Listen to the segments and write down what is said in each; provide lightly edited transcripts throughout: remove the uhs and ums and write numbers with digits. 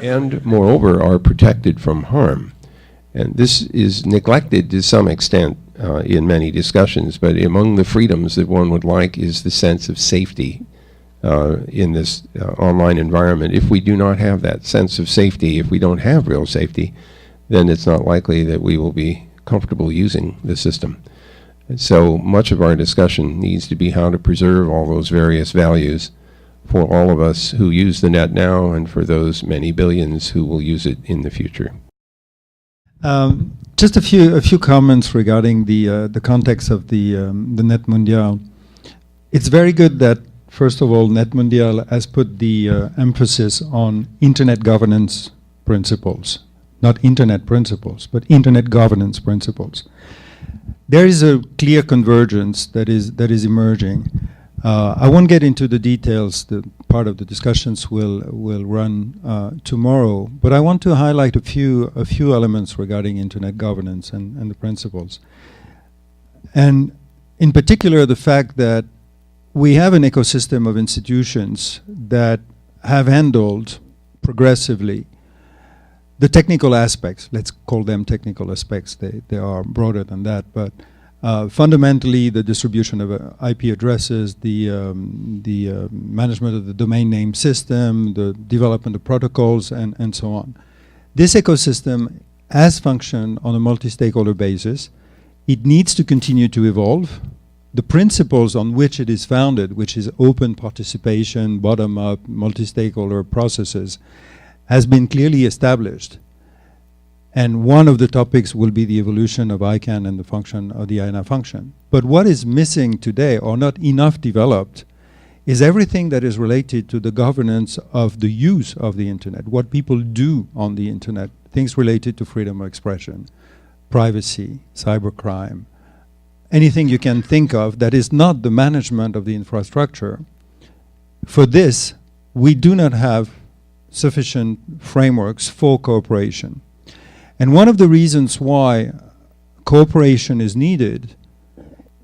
And moreover are protected from harm. And this is neglected to some extent in many discussions, but among the freedoms that one would like is the sense of safety in this online environment. If we do not have that sense of safety, if we don't have real safety, then it's not likely that we will be comfortable using the system. And so much of our discussion needs to be how to preserve all those various values for all of us who use the net now and for those many billions who will use it in the future. Just a few comments regarding the context of the NETmundial. It's very good that, first of all, NETmundial has put the emphasis on internet governance principles, not internet principles, but internet governance principles. There is a clear convergence that is emerging. I won't get into the details. The part of the discussions will run tomorrow. But I want to highlight a few elements regarding internet governance and the principles. And in particular, the fact that we have an ecosystem of institutions that have handled progressively the technical aspects. Let's call them technical aspects. They are broader than that, but fundamentally the distribution of IP addresses, the management of the domain name system, the development of protocols, and so on. This ecosystem has functioned on a multi-stakeholder basis. It needs to continue to evolve. The principles on which it is founded, which is open participation, bottom-up, multi-stakeholder processes, has been clearly established. And one of the topics will be the evolution of ICANN and the function of the INA function. But what is missing today, or not enough developed, is everything that is related to the governance of the use of the internet, what people do on the internet, things related to freedom of expression, privacy, cybercrime, anything you can think of that is not the management of the infrastructure. For this, we do not have sufficient frameworks for cooperation. And one of the reasons why cooperation is needed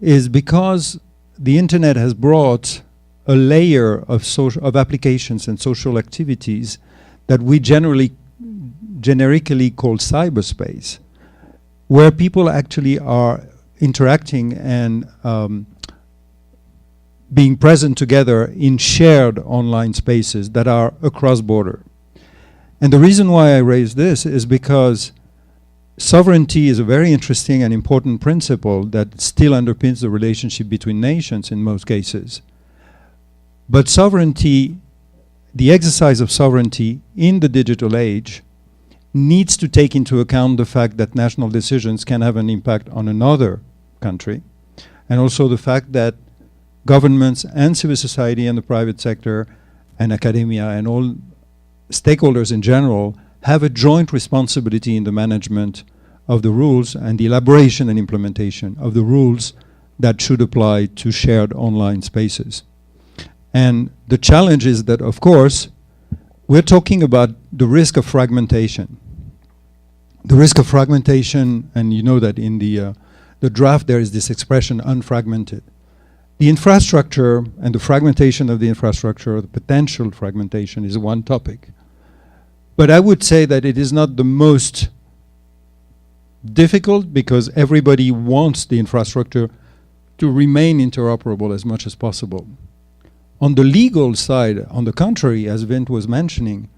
is because the internet has brought a layer of applications and social activities that we generically call cyberspace, where people actually are interacting and being present together in shared online spaces that are across border. And the reason why I raise this is because sovereignty is a very interesting and important principle that still underpins the relationship between nations in most cases. But sovereignty, the exercise of sovereignty in the digital age, needs to take into account the fact that national decisions can have an impact on another country, and also the fact that governments and civil society and the private sector and academia and all stakeholders in general have a joint responsibility in the management of the rules and the elaboration and implementation of the rules that should apply to shared online spaces. And the challenge is that, of course, we're talking about the risk of fragmentation. The risk of fragmentation, and you know that in the draft there is this expression, unfragmented. The infrastructure and the fragmentation of the infrastructure, or the potential fragmentation, is one topic. But I would say that it is not the most difficult, because everybody wants the infrastructure to remain interoperable as much as possible. On the legal side, on the contrary, as Vint was mentioning,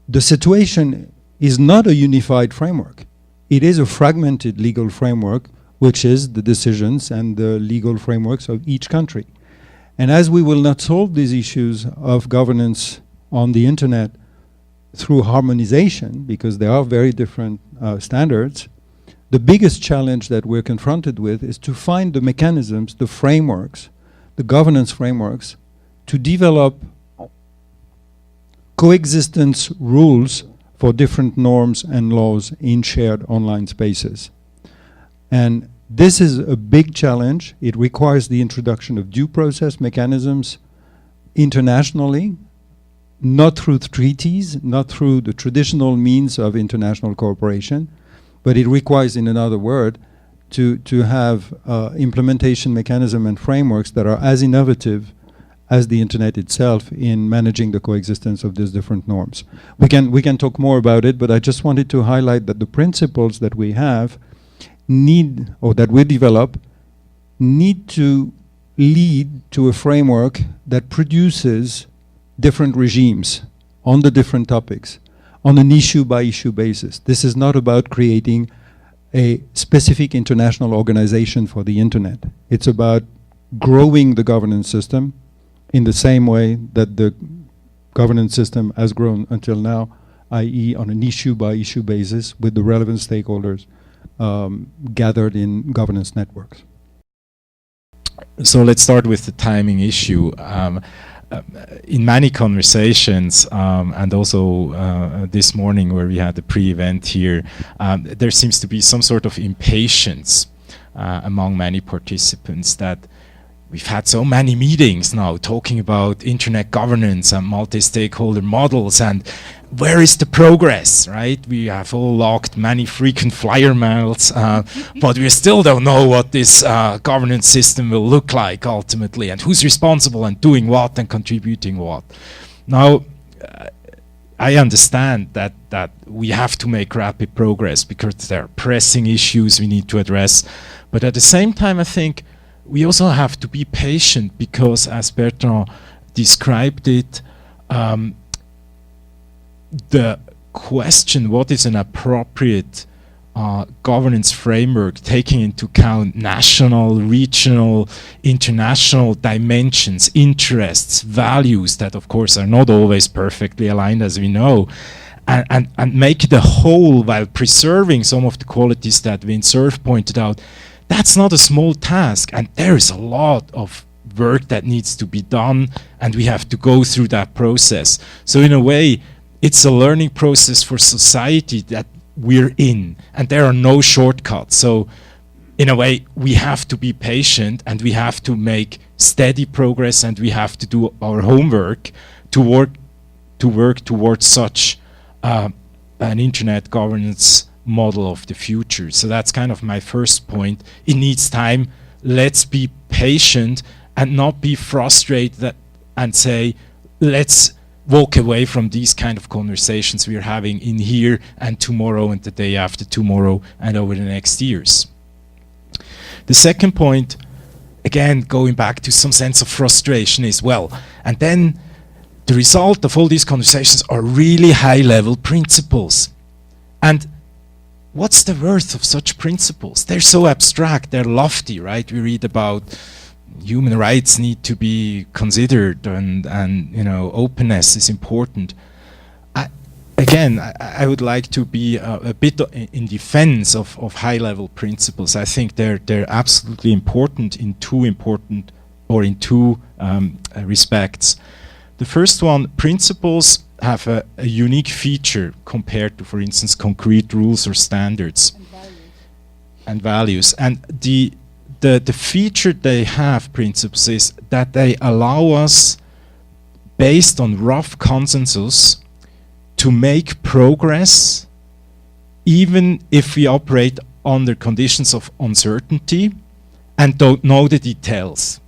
the situation is not a unified framework. It is a fragmented legal framework, which is the decisions and the legal frameworks of each country. And as we will not solve these issues of governance on the internet through harmonization, because there are very different standards, the biggest challenge that we're confronted with is to find the mechanisms, the frameworks, the governance frameworks, to develop coexistence rules for different norms and laws in shared online spaces. And this is a big challenge. It requires the introduction of due process mechanisms internationally, not through treaties, not through the traditional means of international cooperation, but it requires, in another word, to have implementation mechanism and frameworks that are as innovative as the internet itself in managing the coexistence of these different norms. We can talk more about it, but I just wanted to highlight that the principles that we have need, or that we develop, need to lead to a framework that produces different regimes on the different topics on an issue-by-issue basis. This is not about creating a specific international organization for the internet. It's about growing the governance system in the same way that the governance system has grown until now, i.e. on an issue-by-issue basis with the relevant stakeholders gathered in governance networks. So let's start with the timing issue. In many conversations, and also this morning where we had the pre-event here, there seems to be some sort of impatience among many participants that we've had so many meetings now talking about internet governance and multi-stakeholder models, and where is the progress, right? We have all logged many frequent flyer mails, but we still don't know what this governance system will look like ultimately, and who's responsible and doing what and contributing what. Now, I understand that we have to make rapid progress because there are pressing issues we need to address, but at the same time I think we also have to be patient because, as Bertrand described it, the question, what is an appropriate governance framework, taking into account national, regional, international dimensions, interests, values that of course are not always perfectly aligned, as we know, and make it a whole while preserving some of the qualities that Windsurf pointed out. That's not a small task, and there is a lot of work that needs to be done, and we have to go through that process. So in a way, it's a learning process for society that we're in, and there are no shortcuts. So in a way, we have to be patient, and we have to make steady progress, and we have to do our homework to work towards such an internet governance model of the future. So that's kind of my first point. It needs time. Let's be patient and not be frustrated and say, let's walk away from these kind of conversations we're having in here and tomorrow and the day after tomorrow and over the next years. The second point, again, going back to some sense of frustration as well. And then the result of all these conversations are really high-level principles. And what's the worth of such principles? They're so abstract, they're lofty, right? We read about human rights need to be considered, and you know, openness is important. I would like to be a bit in defense of high-level principles. I think they're absolutely important in two respects. The first one, principles have a unique feature compared to, for instance, concrete rules or standards and values. And the feature they have, principles, is that they allow us, based on rough consensus, to make progress even if we operate under conditions of uncertainty and don't know the details.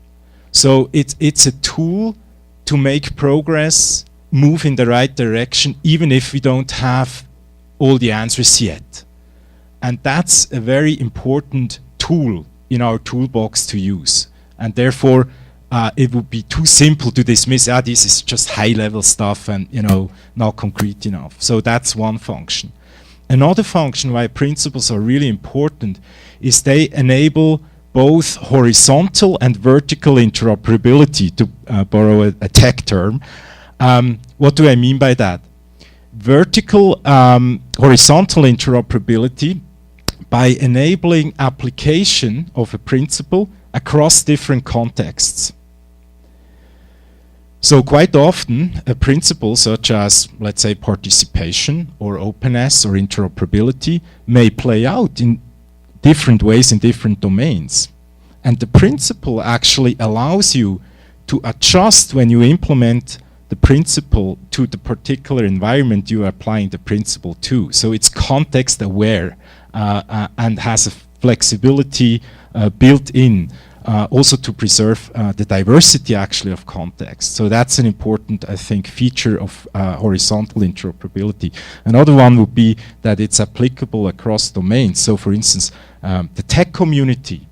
So it's a tool to make progress, move in the right direction, even if we don't have all the answers yet. And that's a very important tool in our toolbox to use. And therefore, it would be too simple to dismiss, this is just high-level stuff and, you know, not concrete enough. So that's one function. Another function why principles are really important is they enable both horizontal and vertical interoperability, to borrow a tech term. What do I mean by that? Vertical, horizontal interoperability by enabling application of a principle across different contexts. So quite often, a principle such as, let's say, participation or openness or interoperability may play out in different ways in different domains. And the principle actually allows you to adjust when you implement the principle to the particular environment you are applying the principle to. So it's context aware and has a flexibility built in. Also to preserve the diversity actually of context. So that's an important, I think, feature of horizontal interoperability. Another one would be that it's applicable across domains. So for instance, the tech community,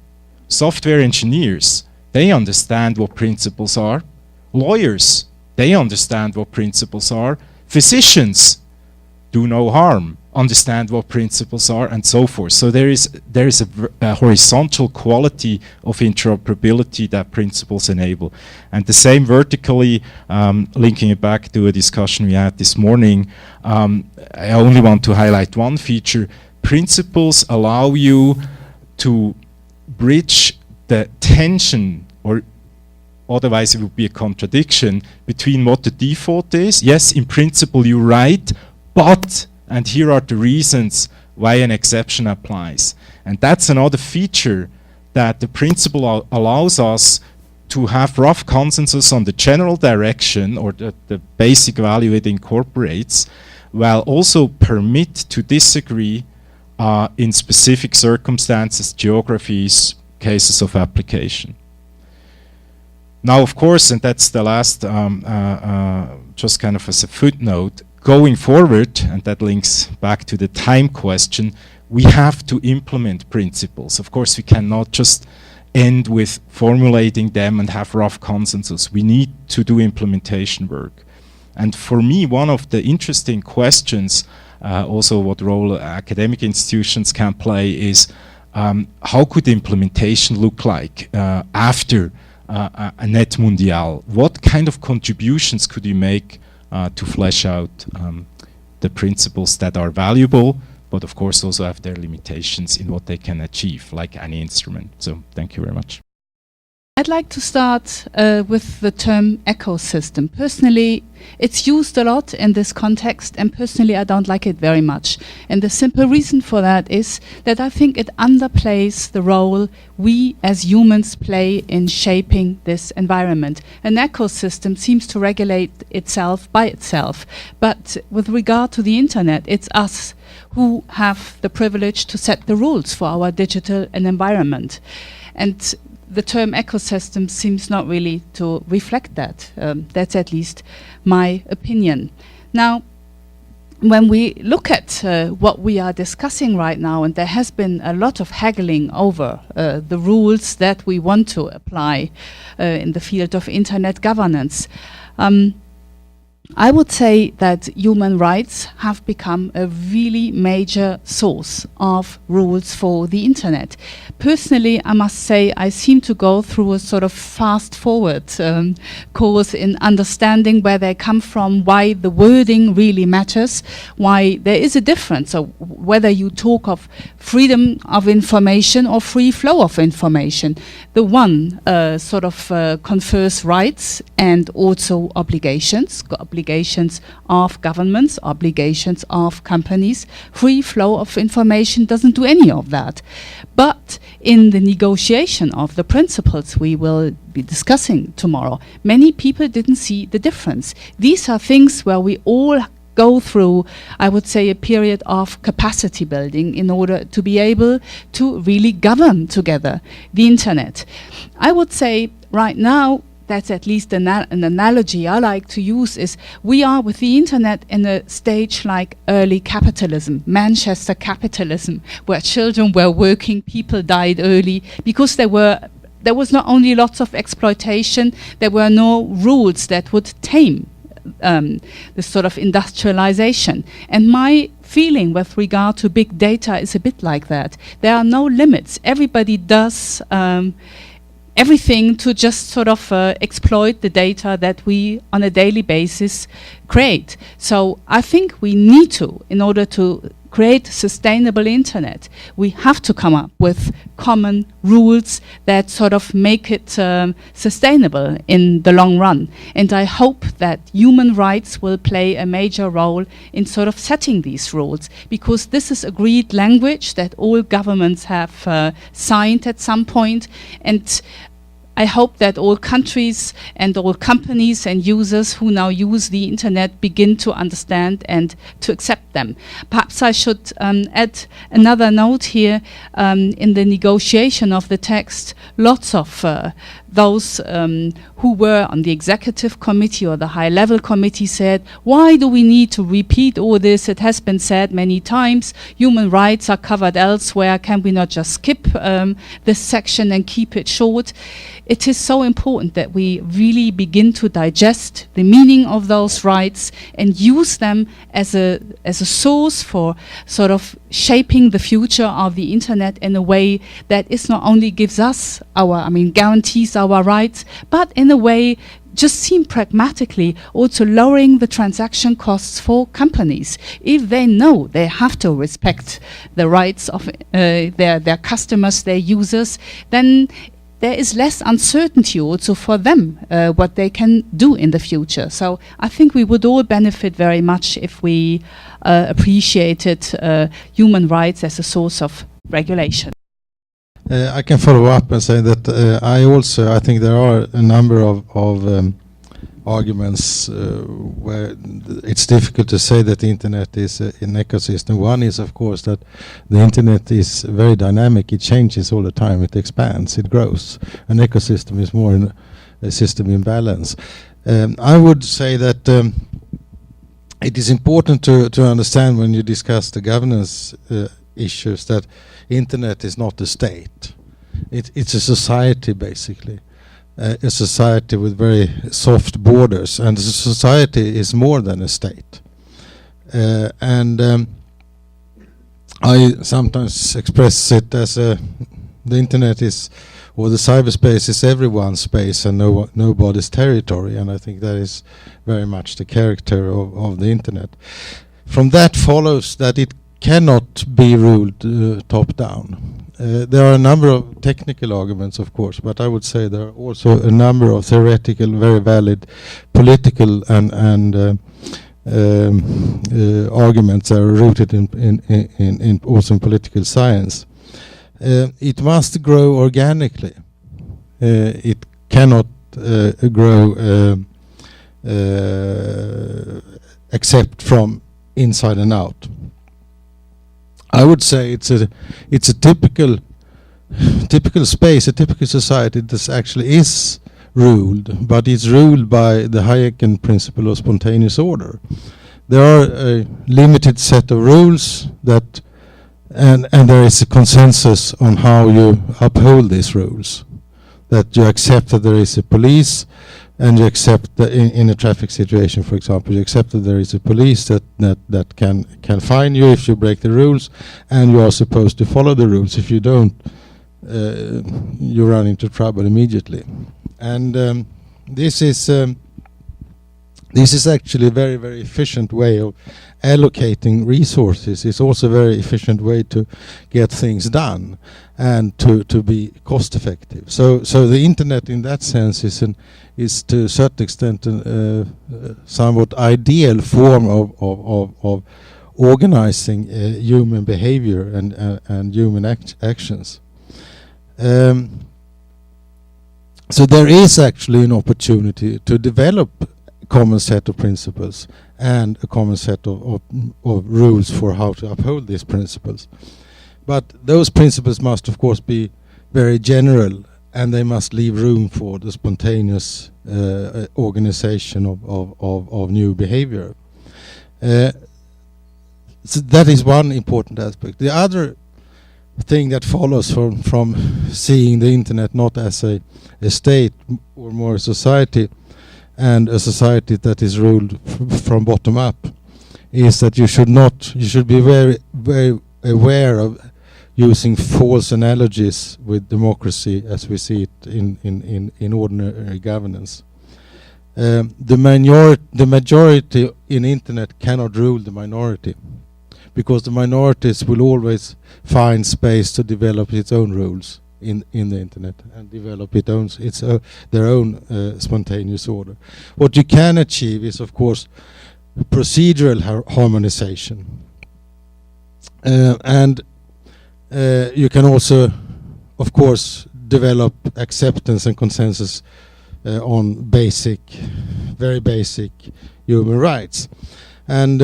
software engineers, they understand what principles are. Lawyers, they understand what principles are. Physicians, do no harm, understand what principles are, and so forth. So there is a horizontal quality of interoperability that principles enable. And the same vertically, linking it back to a discussion we had this morning, I only want to highlight one feature. Principles allow you to bridge the tension, or otherwise it would be a contradiction, between what the default is. Yes, in principle you're right, but, and here are the reasons why an exception applies. And that's another feature that the principle allows us to have rough consensus on the general direction, or the basic value it incorporates, while also permit to disagree in specific circumstances, geographies, cases of application. Now, of course, and that's the last, just kind of as a footnote, going forward, and that links back to the time question, we have to implement principles. Of course, we cannot just end with formulating them and have rough consensus. We need to do implementation work. And for me, one of the interesting questions, also what role academic institutions can play, is how could implementation look like after a NETmundial? What kind of contributions could you make to flesh out the principles that are valuable, but of course also have their limitations in what they can achieve, like any instrument. So thank you very much. I'd like to start with the term ecosystem. Personally, it's used a lot in this context, and personally I don't like it very much. And the simple reason for that is that I think it underplays the role we as humans play in shaping this environment. An ecosystem seems to regulate itself by itself, but with regard to the internet, it's us who have the privilege to set the rules for our digital environment. And the term ecosystem seems not really to reflect that. That's at least my opinion. Now, when we look at what we are discussing right now, and there has been a lot of haggling over the rules that we want to apply in the field of internet governance, I would say that human rights have become a really major source of rules for the internet. Personally, I must say I seem to go through a sort of fast-forward course in understanding where they come from, why the wording really matters, why there is a difference. So whether you talk of freedom of information or free flow of information, the one sort of confers rights and also obligations of governments, obligations of companies. Free flow of information doesn't do any of that. But in the negotiation of the principles we will be discussing tomorrow, many people didn't see the difference. These are things where we all go through, I would say, a period of capacity building in order to be able to really govern together the internet. I would say right now, that's at least an analogy I like to use, is we are with the internet in a stage like early capitalism, Manchester capitalism, where children were working, people died early, because there was not only lots of exploitation, there were no rules that would tame this sort of industrialization. And my feeling with regard to big data is a bit like that. There are no limits. Everybody does everything to just sort of exploit the data that we on a daily basis create. So I think we need to, in order to create sustainable internet, we have to come up with common rules that sort of make it sustainable in the long run. And I hope that human rights will play a major role in sort of setting these rules, because this is agreed language that all governments have signed at some point, and I hope that all countries and all companies and users who now use the internet begin to understand and to accept them. Perhaps I should add another note here. In the negotiation of the text, lots of those who were on the executive committee or the high-level committee said, why do we need to repeat all this? It has been said many times. Human rights are covered elsewhere. Can we not just skip this section and keep it short? It is so important that we really begin to digest the meaning of those rights and use them as a source for sort of shaping the future of the internet in a way that is not only gives us guarantees our rights, but in a way just seen pragmatically also lowering the transaction costs for companies. If they know they have to respect the rights of their customers, their users, then there is less uncertainty also for them what they can do in the future. So I think we would all benefit very much if we appreciated human rights as a source of regulation. I can follow up and say that I think there are a number of arguments where it's difficult to say that the internet is an ecosystem. One is, of course, that the internet is very dynamic. It changes all the time. It expands. It grows. An ecosystem is more a system in balance. I would say that it is important to understand when you discuss the governance issues that internet is not a state. It's a society, basically. A society with very soft borders, and a society is more than a state. I sometimes express it as the internet is, or the cyberspace is everyone's space and nobody's territory, and I think that is very much the character of the internet. From that follows that it cannot be ruled top down. There are a number of technical arguments, of course, but I would say there are also a number of theoretical, very valid political and arguments that are rooted in also in political science. It must grow organically. It cannot grow except from inside and out. I would say it's a typical space, a typical society that actually is ruled, but it's ruled by the Hayekian principle of spontaneous order. There are a limited set of rules that, and there is a consensus on how you uphold these rules. That you accept that there is a police, and you accept that in a traffic situation, for example, you accept that there is a police that can fine you if you break the rules, and you are supposed to follow the rules. If you don't, you run into trouble immediately. And this is actually a very, very efficient way of allocating resources. It's also a very efficient way to get things done and to be cost effective. So the internet in that sense is to a certain extent a somewhat ideal form of organizing human behavior and human actions. So there is actually an opportunity to develop a common set of principles and a common set of rules for how to uphold these principles. But those principles must, of course, be very general, and they must leave room for the spontaneous organization of new behavior. So that is one important aspect. The other thing that follows from seeing the internet not as a state or more a society, and a society that is ruled from bottom up, is that you should be very, very aware of using false analogies with democracy as we see it in ordinary governance. The majority in internet cannot rule the minority, because the minorities will always find space to develop its own rules in the internet and develop their own spontaneous order. What you can achieve is, of course, procedural harmonization, and you can also, of course, develop acceptance and consensus on very basic human rights. And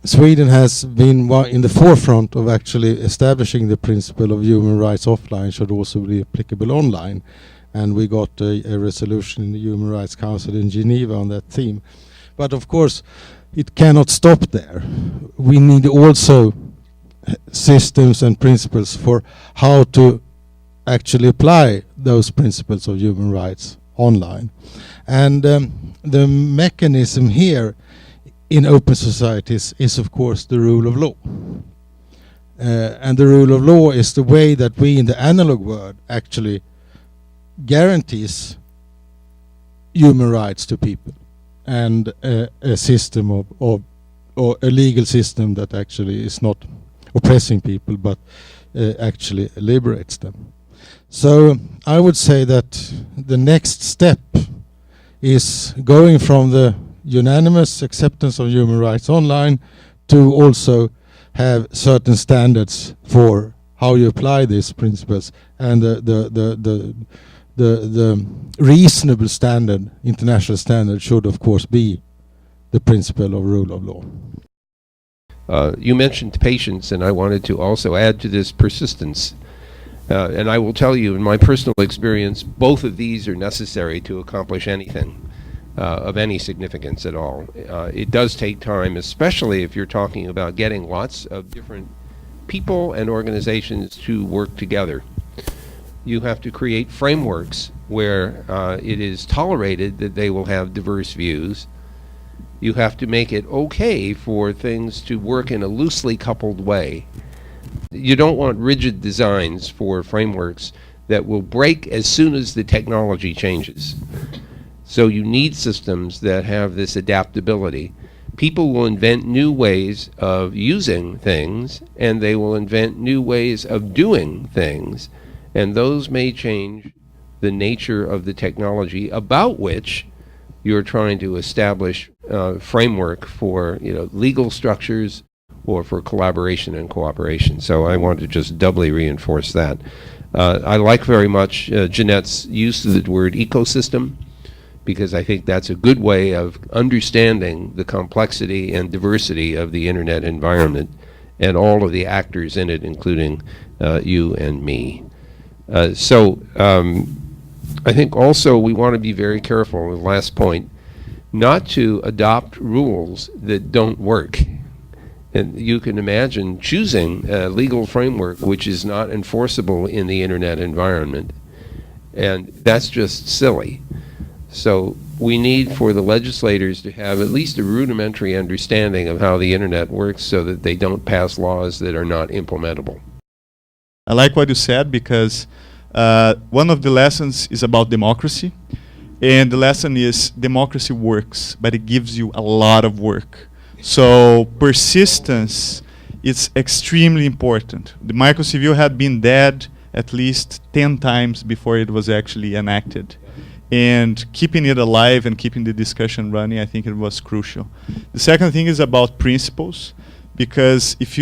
Sweden has been in the forefront of actually establishing the principle of human rights offline should also be applicable online. And we got a resolution in the Human Rights Council in Geneva on that theme. But of course, it cannot stop there. We need also systems and principles for how to actually apply those principles of human rights online. And the mechanism here in open societies is, of course, the rule of law. And the rule of law is the way that we in the analog world actually guarantees human rights to people, and a system or a legal system that actually is not oppressing people but actually liberates them. So I would say that the next step is going from the unanimous acceptance of human rights online to also have certain standards for how you apply these principles, and the reasonable standard, international standard, should of course be the principle of rule of law. You mentioned patience, and I wanted to also add to this persistence. And I will tell you, in my personal experience, both of these are necessary to accomplish anything of any significance at all. It does take time, especially if you're talking about getting lots of different people and organizations to work together. You have to create frameworks where it is tolerated that they will have diverse views. You have to make it okay for things to work in a loosely coupled way. You don't want rigid designs for frameworks that will break as soon as the technology changes. So you need systems that have this adaptability. People will invent new ways of using things, and they will invent new ways of doing things, and those may change the nature of the technology about which you're trying to establish framework for, legal structures or for collaboration and cooperation. So I want to just doubly reinforce that. I like very much Jeanette's use of the word ecosystem, because I think that's a good way of understanding the complexity and diversity of the internet environment and all of the actors in it, including you and me. I think also we want to be very careful, the last point, not to adopt rules that don't work. And you can imagine choosing a legal framework which is not enforceable in the internet environment. And that's just silly. So we need for the legislators to have at least a rudimentary understanding of how the internet works so that they don't pass laws that are not implementable. I like what you said, because one of the lessons is about democracy. And the lesson is democracy works, but it gives you a lot of work. So persistence is extremely important. The microcivil had been dead at least 10 times before it was actually enacted. And keeping it alive and keeping the discussion running, I think it was crucial. The second thing is about principles, because if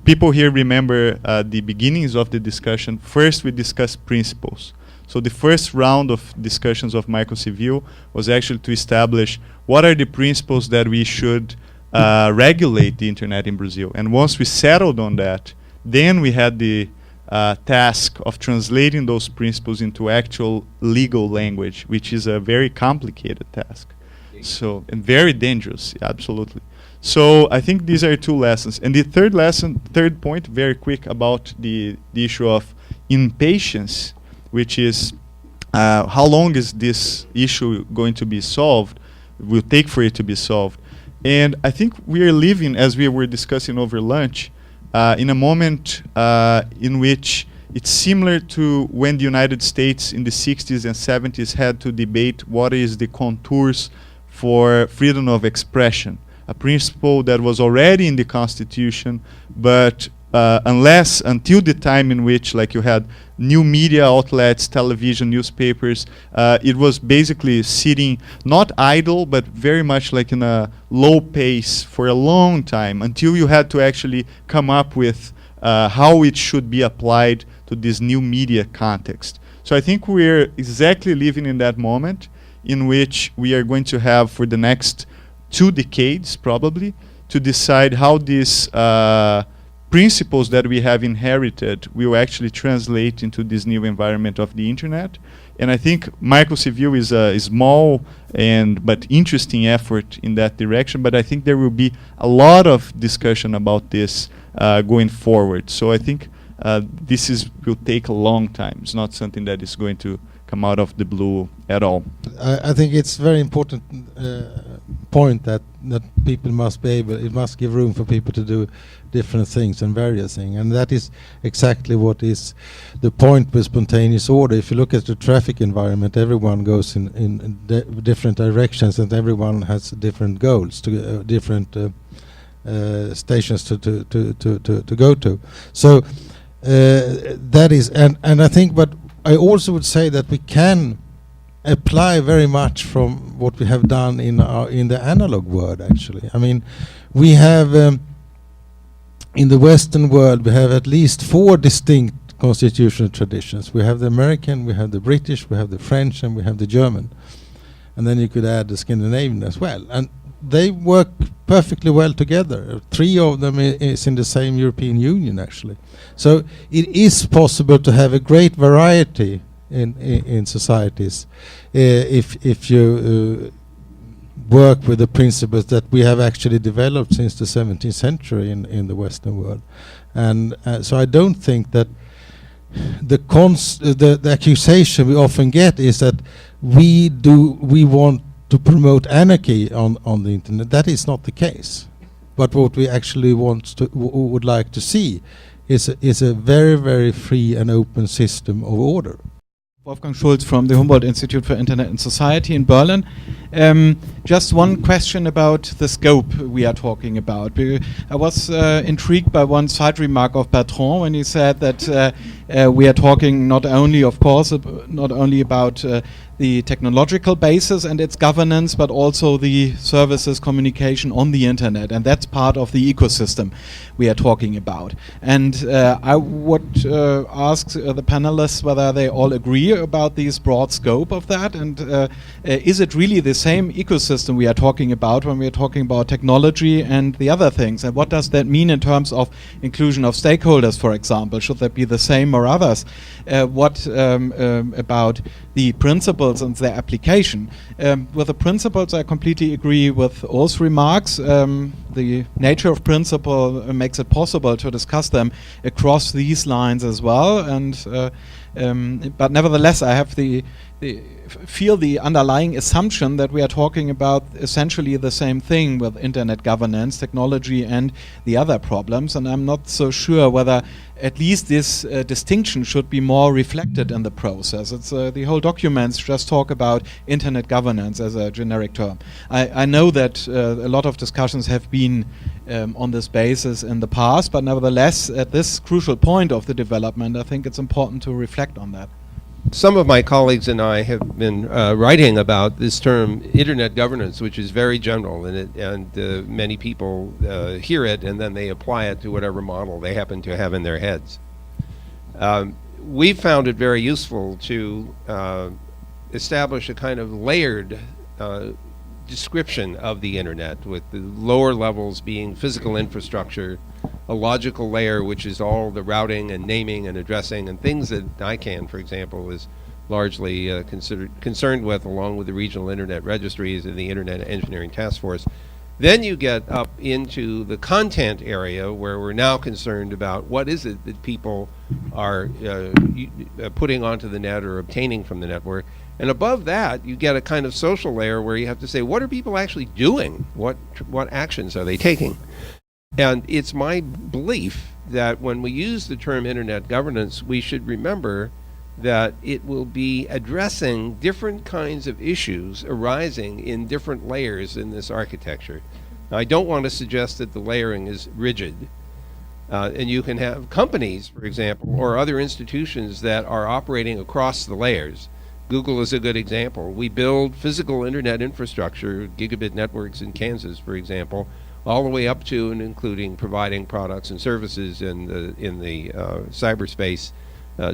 people here remember the beginnings of the discussion, first we discussed principles. So the first round of discussions of microcivil was actually to establish what are the principles that we should regulate the internet in Brazil. And once we settled on that, then we had the task of translating those principles into actual legal language, which is a very complicated task. So, and very dangerous, absolutely. So I think these are two lessons. And the third point, very quick, about the issue of impatience, which is how long is this issue going to be solved, will take for it to be solved. And I think we are living, as we were discussing over lunch, in a moment in which it's similar to when the United States in the 60s and 70s had to debate what is the contours for freedom of expression, a principle that was already in the Constitution, but until the time in which, like, you had new media outlets, television, newspapers, it was basically sitting not idle, but very much like in a low pace for a long time, until you had to actually come up with how it should be applied to this new media context. So I think we're exactly living in that moment in which we are going to have, for the next 2 decades probably, to decide how these principles that we have inherited will actually translate into this new environment of the internet. And I think microcivil is a small but interesting effort in that direction, but I think there will be a lot of discussion about this going forward. So I think this will take a long time. It's not something that is going to come out of the blue at all. I think it's very important point that people must be able, it must give room for people to do different things and various things, and that is exactly what is the point with spontaneous order. If you look at the traffic environment, everyone goes in different directions, and everyone has different goals, to different stations to go to. So that is, and I think, but I also would say that we can apply very much from what we have done in the analog world. Actually, I mean, we have in the Western world we have at least 4 distinct constitutional traditions. We have the American, we have the British, we have the French, and we have the German, and then you could add the Scandinavian as well, and they work perfectly well together. 3 of them is in the same European Union, actually. So it is possible to have a great variety in societies if you work with the principles that we have actually developed since the 17th century in the Western world. And so I don't think that the accusation we often get is that we want to promote anarchy on the internet. That is not the case. But what we actually would like to see is a very, very free and open system of order. Wolfgang Schulz from the Humboldt Institute for Internet and Society in Berlin. Just one question about the scope we are talking about. I was intrigued by one side remark of Bertrand when he said that we are talking not only, of course, not only about the technological basis and its governance, but also the services communication on the internet, and that's part of the ecosystem we are talking about. And I would ask the panelists whether they all agree about this broad scope of that, and is it really the same ecosystem we are talking about when we are talking about technology and the other things, and what does that mean in terms of inclusion of stakeholders, for example? Should that be the same or others? What about the principles and their application? With the principles, I completely agree with O's remarks. The nature of principle makes it possible to discuss them across these lines as well, and but nevertheless, I have feel the underlying assumption that we are talking about essentially the same thing with internet governance, technology, and the other problems, and I'm not so sure whether at least this distinction should be more reflected in the process. It's the whole documents just talk about internet governance as a generic term. I know that a lot of discussions have been on this basis in the past, but nevertheless, at this crucial point of the development, I think it's important to reflect on that. Some of my colleagues and I have been writing about this term internet governance, which is very general, and many people hear it and then they apply it to whatever model they happen to have in their heads. We found it very useful to establish a kind of layered description of the internet, with the lower levels being physical infrastructure, a logical layer which is all the routing and naming and addressing and things that ICANN, for example, is largely concerned with, along with the regional internet registries and the Internet Engineering Task Force. Then you get up into the content area, where we're now concerned about what is it that people are putting onto the net or obtaining from the network. And above that, you get a kind of social layer where you have to say, what are people actually doing? What actions are they taking? And it's my belief that when we use the term internet governance, we should remember that it will be addressing different kinds of issues arising in different layers in this architecture. Now, I don't want to suggest that the layering is rigid. And you can have companies, for example, or other institutions that are operating across the layers. Google is a good example. We build physical internet infrastructure, gigabit networks in Kansas, for example, all the way up to and including providing products and services in the cyberspace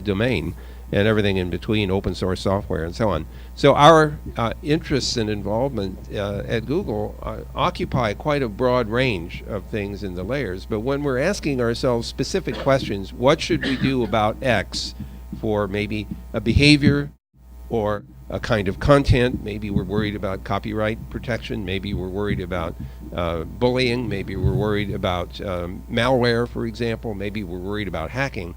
domain, and everything in between, open source software and so on. So our interests and involvement at Google occupy quite a broad range of things in the layers. But when we're asking ourselves specific questions, what should we do about X for maybe a behavior or a kind of content? Maybe we're worried about copyright protection, maybe we're worried about bullying, maybe we're worried about malware, for example, maybe we're worried about hacking.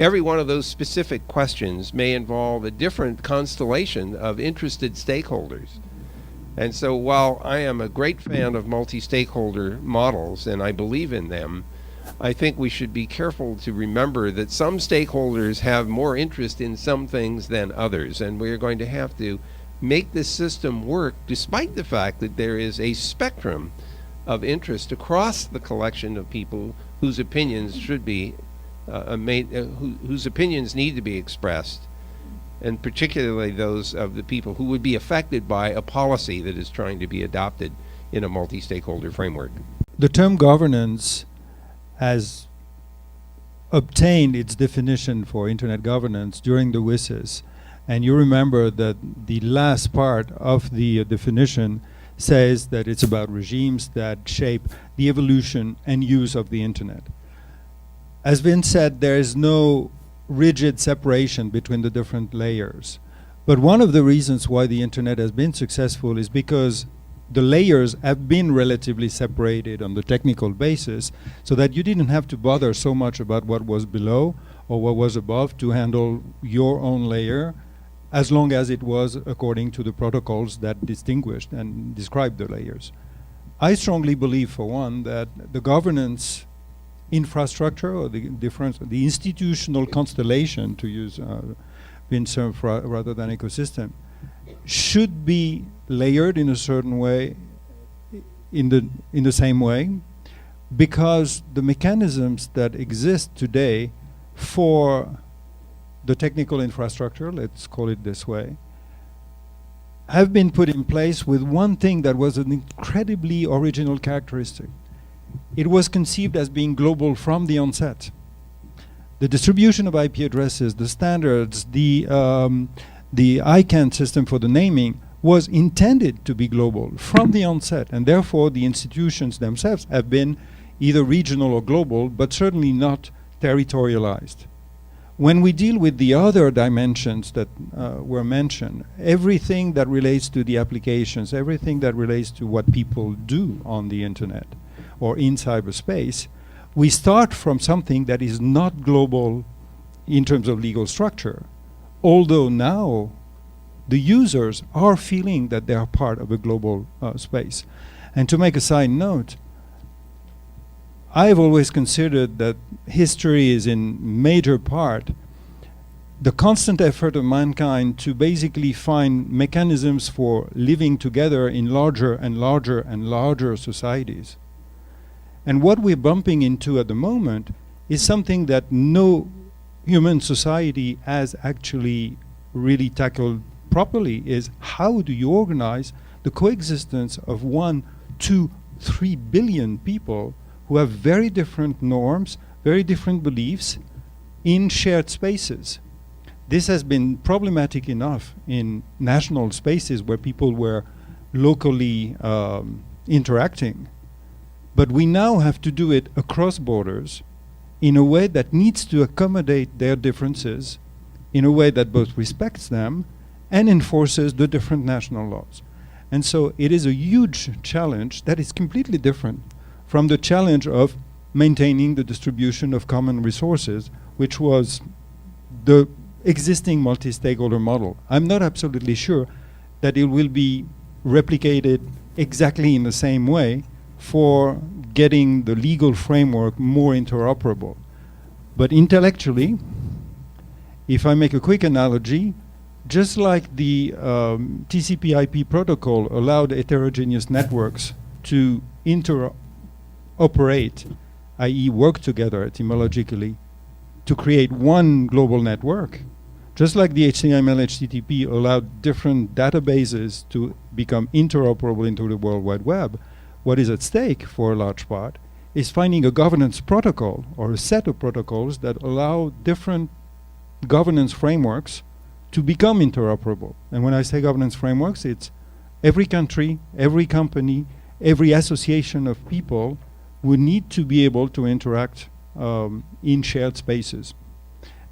Every one of those specific questions may involve a different constellation of interested stakeholders. And so while I am a great fan of multi-stakeholder models and I believe in them, I think we should be careful to remember that some stakeholders have more interest in some things than others, and we're going to have to make this system work despite the fact that there is a spectrum of interest across the collection of people whose opinions should be whose opinions need to be expressed, and particularly those of the people who would be affected by a policy that is trying to be adopted in a multi-stakeholder framework. The term governance has obtained its definition for internet governance during the WSIS, and you remember that the last part of the definition says that it's about regimes that shape the evolution and use of the internet. As Vince said, there is no rigid separation between the different layers. But one of the reasons why the internet has been successful is because the layers have been relatively separated on the technical basis, so that you didn't have to bother so much about what was below or what was above to handle your own layer, as long as it was according to the protocols that distinguished and described the layers. I strongly believe, for one, that the governance infrastructure, or the institutional constellation, to use Vin's term rather than ecosystem, should be layered in a certain way, in the same way, because the mechanisms that exist today for the technical infrastructure, let's call it this way, have been put in place with one thing that was an incredibly original characteristic. It was conceived as being global from the onset. The distribution of IP addresses, the standards, the ICANN system for the naming was intended to be global from the onset, and therefore the institutions themselves have been either regional or global, but certainly not territorialized. When we deal with the other dimensions that were mentioned, everything that relates to the applications, everything that relates to what people do on the internet or in cyberspace, we start from something that is not global in terms of legal structure, although now the users are feeling that they are part of a global space. And to make a side note, I've always considered that history is in major part the constant effort of mankind to basically find mechanisms for living together in larger and larger and larger societies. And what we're bumping into at the moment is something that no human society has actually really tackled properly, is how do you organize the coexistence of 1, 2, 3 billion people who have very different norms, very different beliefs in shared spaces. This has been problematic enough in national spaces where people were locally interacting. But we now have to do it across borders in a way that needs to accommodate their differences, in a way that both respects them and enforces the different national laws. And so it is a huge challenge that is completely different from the challenge of maintaining the distribution of common resources, which was the existing multi-stakeholder model. I'm not absolutely sure that it will be replicated exactly in the same way for getting the legal framework more interoperable. But intellectually, if I make a quick analogy, just like the TCP/IP protocol allowed heterogeneous networks to interoperate, i.e. work together etymologically, to create one global network, just like the HTML, HTTP allowed different databases to become interoperable into the World Wide Web, what is at stake for a large part is finding a governance protocol or a set of protocols that allow different governance frameworks to become interoperable. And when I say governance frameworks, it's every country, every company, every association of people would need to be able to interact in shared spaces.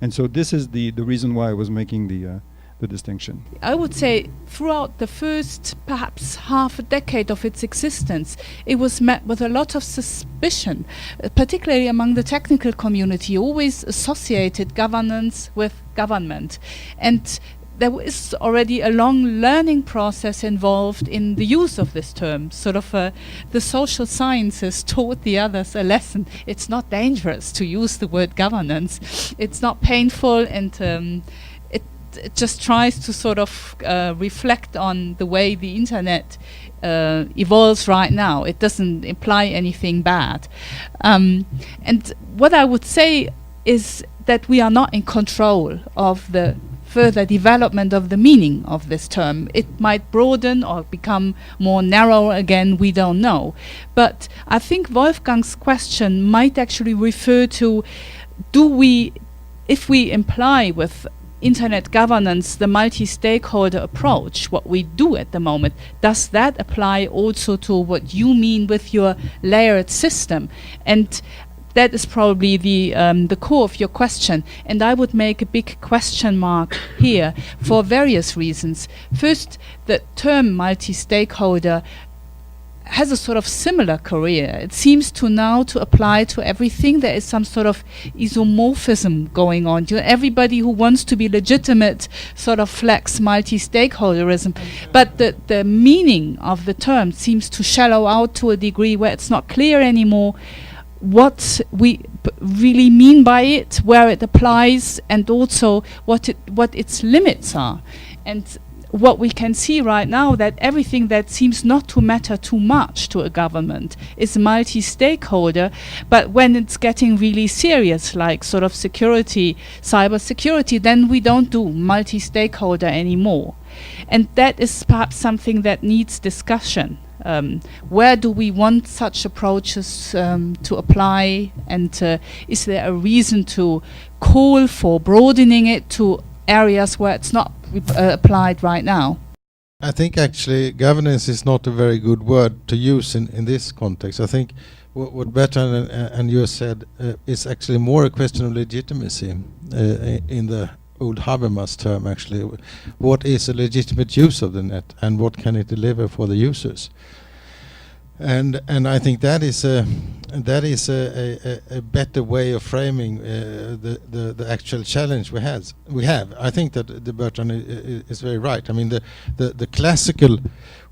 And so this is the reason why I was making the distinction. I would say throughout the first perhaps half a decade of its existence, it was met with a lot of suspicion, particularly among the technical community, always associated governance with government. And there was already a long learning process involved in the use of this term. Sort of the social sciences taught the others a lesson. It's not dangerous to use the word governance. It's not painful, and it just tries to sort of reflect on the way the internet evolves right now. It doesn't imply anything bad. And what I would say is that we are not in control of the further development of the meaning of this term. It might broaden or become more narrow again, we don't know. But I think Wolfgang's question might actually refer to, if we imply with internet governance the multi-stakeholder approach, what we do at the moment, does that apply also to what you mean with your layered system? And that is probably the core of your question, and I would make a big question mark here for various reasons. First, the term multi-stakeholder has a sort of similar career. It seems to now to apply to everything. There is some sort of isomorphism going on. Everybody who wants to be legitimate sort of flex multi-stakeholderism, but the meaning of the term seems to shallow out to a degree where it's not clear anymore what we really mean by it, where it applies, and also what its limits are. And what we can see right now, that everything that seems not to matter too much to a government is multi-stakeholder, but when it's getting really serious, like sort of security, cyber security, then we don't do multi-stakeholder anymore. And that is perhaps something that needs discussion. Where do we want such approaches to apply, and is there a reason to call for broadening it to areas where it's not applied right now? I think actually governance is not a very good word to use in this context. I think what Bertrand and you said is actually more a question of legitimacy in the old Habermas term, actually. What is a legitimate use of the net, and what can it deliver for the users? And I think that is a better way of framing the actual challenge we have. I think that the Bertrand is very right. I mean, the classical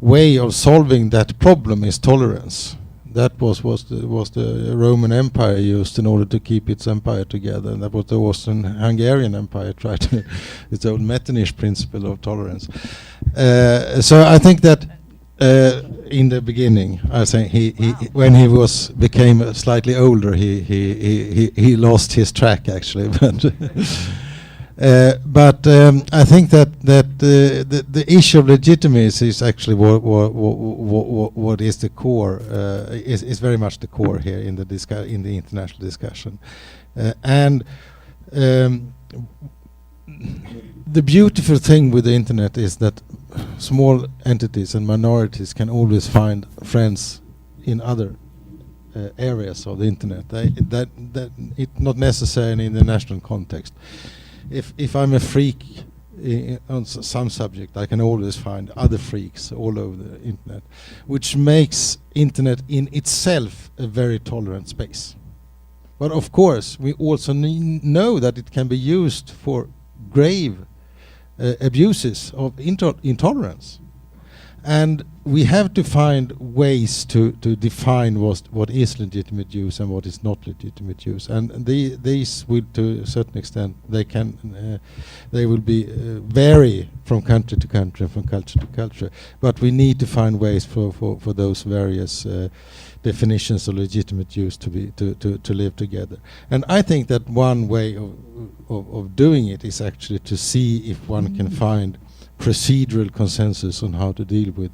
way of solving that problem is tolerance. That was the Roman Empire used in order to keep its empire together, and that was the Austrian-Hungarian Empire tried to, its own Metternich principle of tolerance. So I think that in the beginning, I think when he became slightly older, he lost his track actually, but I think that the issue of legitimacy is actually what is the core, is very much the core here in the international discussion, and the beautiful thing with the internet is that small entities and minorities can always find friends in other areas of the internet. That it's not necessarily in the national context. If I'm a freak on some subject, I can always find other freaks all over the internet, which makes internet in itself a very tolerant space. But of course, we also know that it can be used for grave abuses of intolerance. And we have to find ways to define what is legitimate use and what is not legitimate use. And these will, to a certain extent, they will be vary from country to country and from culture to culture. But we need to find ways for those various definitions of legitimate use to live together. And I think that one way of doing it is actually to see if one can find procedural consensus on how to deal with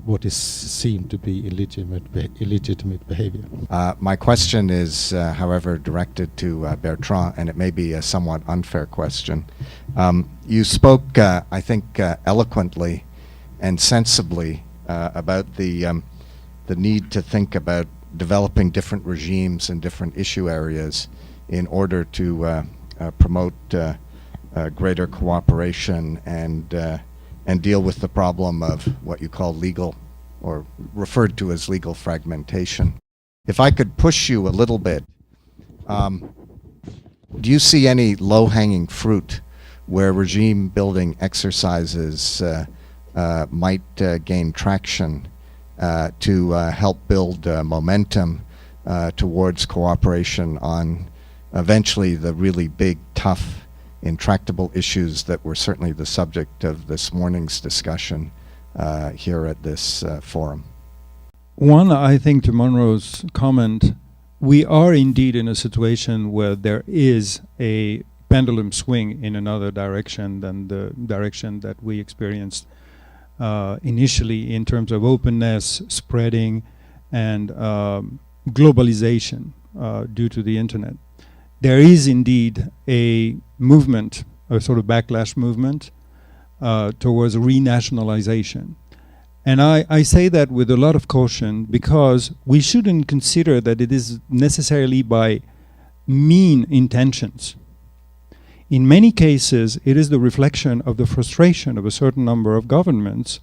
what is seen to be illegitimate behavior. My question is, however, directed to Bertrand, and it may be a somewhat unfair question. You spoke, I think, eloquently and sensibly about the need to think about developing different regimes in different issue areas in order to promote greater cooperation and deal with the problem of what you call legal, or referred to as legal fragmentation. If I could push you a little bit, do you see any low-hanging fruit where regime building exercises might gain traction to help build momentum towards cooperation on eventually the really big, tough, intractable issues that were certainly the subject of this morning's discussion here at this forum? One, I think, to Monroe's comment, we are indeed in a situation where there is a pendulum swing in another direction than the direction that we experienced initially in terms of openness, spreading, and globalization due to the internet. There is indeed a movement, a sort of backlash movement towards renationalization. And I say that with a lot of caution, because we shouldn't consider that it is necessarily by mean intentions. In many cases, it is the reflection of the frustration of a certain number of governments.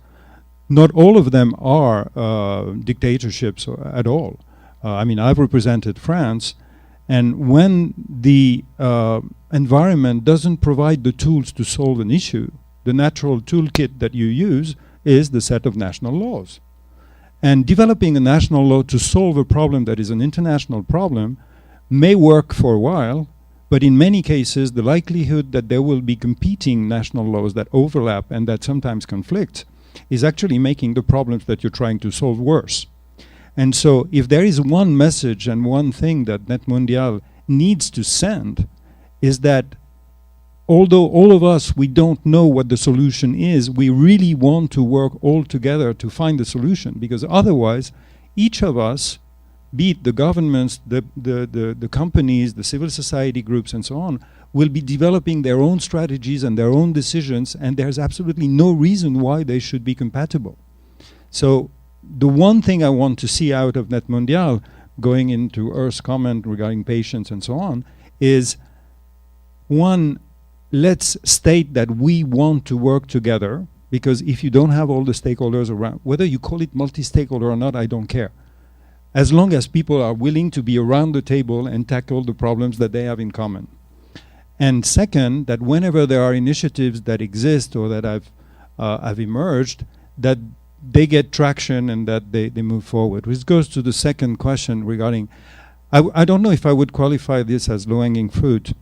Not all of them are dictatorships at all. I mean, I've represented France, and when the environment doesn't provide the tools to solve an issue, the natural toolkit that you use is the set of national laws. And developing a national law to solve a problem that is an international problem may work for a while, but in many cases, the likelihood that there will be competing national laws that overlap and that sometimes conflict is actually making the problems that you're trying to solve worse. And so if there is one message and one thing that NETmundial needs to send, is that although all of us, we don't know what the solution is, we really want to work all together to find the solution, because otherwise each of us, be it the governments, the companies, the civil society groups and so on, will be developing their own strategies and their own decisions, and there's absolutely no reason why they should be compatible. So the one thing I want to see out of NETmundial, going into Earth's comment regarding patience and so on, is one, let's state that we want to work together, because if you don't have all the stakeholders around, whether you call it multi-stakeholder or not, I don't care. As long as people are willing to be around the table and tackle the problems that they have in common. And second, that whenever there are initiatives that exist or that have emerged, that they get traction and that they move forward. Which goes to the second question regarding, I don't know if I would qualify this as low-hanging fruit,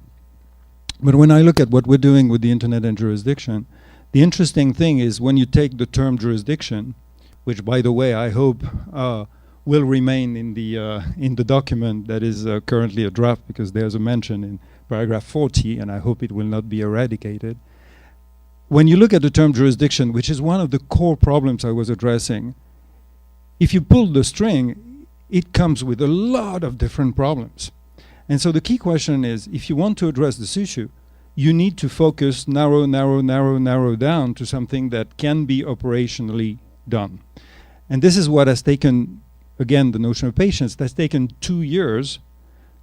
but when I look at what we're doing with the internet and jurisdiction, the interesting thing is when you take the term jurisdiction, which by the way I hope will remain in the document that is currently a draft, because there's a mention in paragraph 40, and I hope it will not be eradicated. When you look at the term jurisdiction, which is one of the core problems I was addressing, if you pull the string, it comes with a lot of different problems. And so the key question is, if you want to address this issue, you need to focus, narrow down to something that can be operationally done. And this is what has taken, again, the notion of patience, that's taken 2 years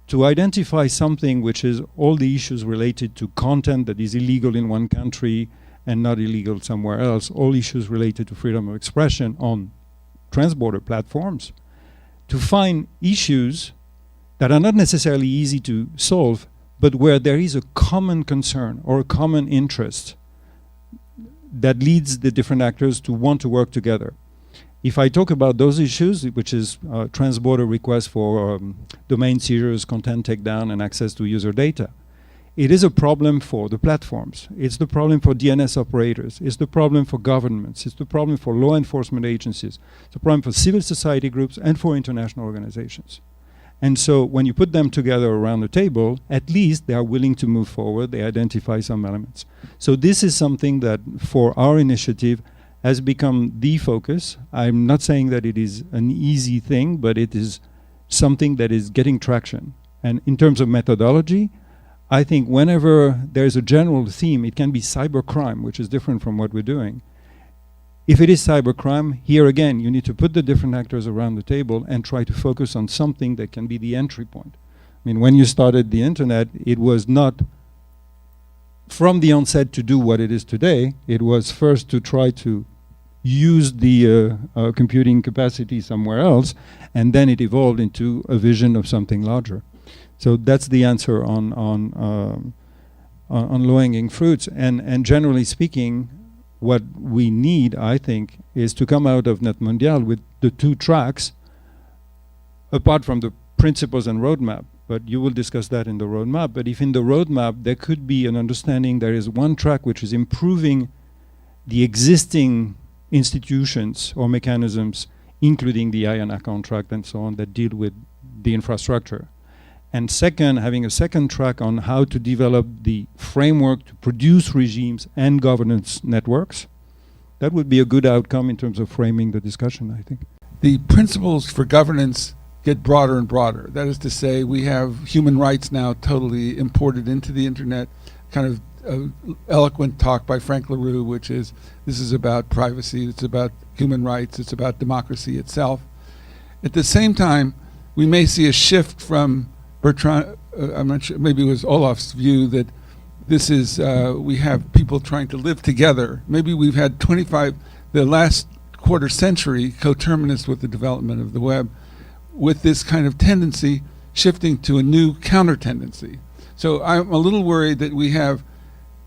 to identify something which is all the issues related to content that is illegal in one country and not illegal somewhere else, all issues related to freedom of expression on transborder platforms, to find issues that are not necessarily easy to solve, but where there is a common concern or a common interest that leads the different actors to want to work together. If I talk about those issues, which is transborder requests for domain seizures, content takedown, and access to user data, it is a problem for the platforms. It's the problem for DNS operators. It's the problem for governments. It's the problem for law enforcement agencies. It's a problem for civil society groups and for international organizations. And so when you put them together around the table, at least they are willing to move forward. They identify some elements. So this is something that for our initiative has become the focus. I'm not saying that it is an easy thing, but it is something that is getting traction. And in terms of methodology, I think whenever there's a general theme, it can be cybercrime, which is different from what we're doing. If it is cybercrime, here again, you need to put the different actors around the table and try to focus on something that can be the entry point. I mean, when you started the internet, it was not from the onset to do what it is today. It was first to try to use the computing capacity somewhere else, and then it evolved into a vision of something larger. So that's the answer on low-hanging fruits. And generally speaking, what we need, I think, is to come out of NETmundial with the 2 tracks, apart from the principles and roadmap. But you will discuss that in the roadmap. But if in the roadmap there could be an understanding, there is one track which is improving the existing institutions or mechanisms, including the IANA contract and so on, that deal with the infrastructure. And second, having a second track on how to develop the framework to produce regimes and governance networks. That would be a good outcome in terms of framing the discussion, I think. The principles for governance get broader and broader. That is to say, we have human rights now totally imported into the internet, kind of eloquent talk by Frank LaRue, which is, this is about privacy, it's about human rights, it's about democracy itself. At the same time, we may see a shift from Bertrand, I'm not sure, maybe it was Olaf's view that this is, we have people trying to live together. Maybe we've had the last quarter century coterminous with the development of the web, with this kind of tendency shifting to a new counter tendency. So I'm a little worried that we have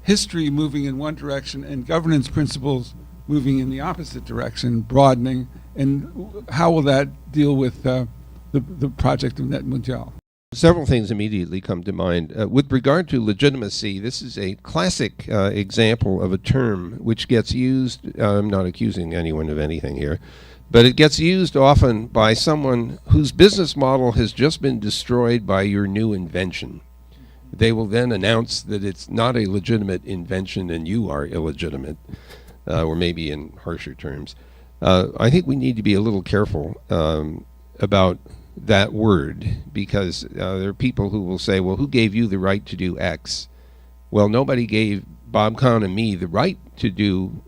history moving in one direction and governance principles moving in the opposite direction, broadening, and how will that deal with the project of NETmundial? Several things immediately come to mind. With regard to legitimacy, this is a classic example of a term which gets used, I'm not accusing anyone of anything here, but it gets used often by someone whose business model has just been destroyed by your new invention. They will then announce that it's not a legitimate invention and you are illegitimate, or maybe in harsher terms. I think we need to be a little careful about that word, because there are people who will say, well, who gave you the right to do X? Well, nobody gave Bob Kahn and me the right to do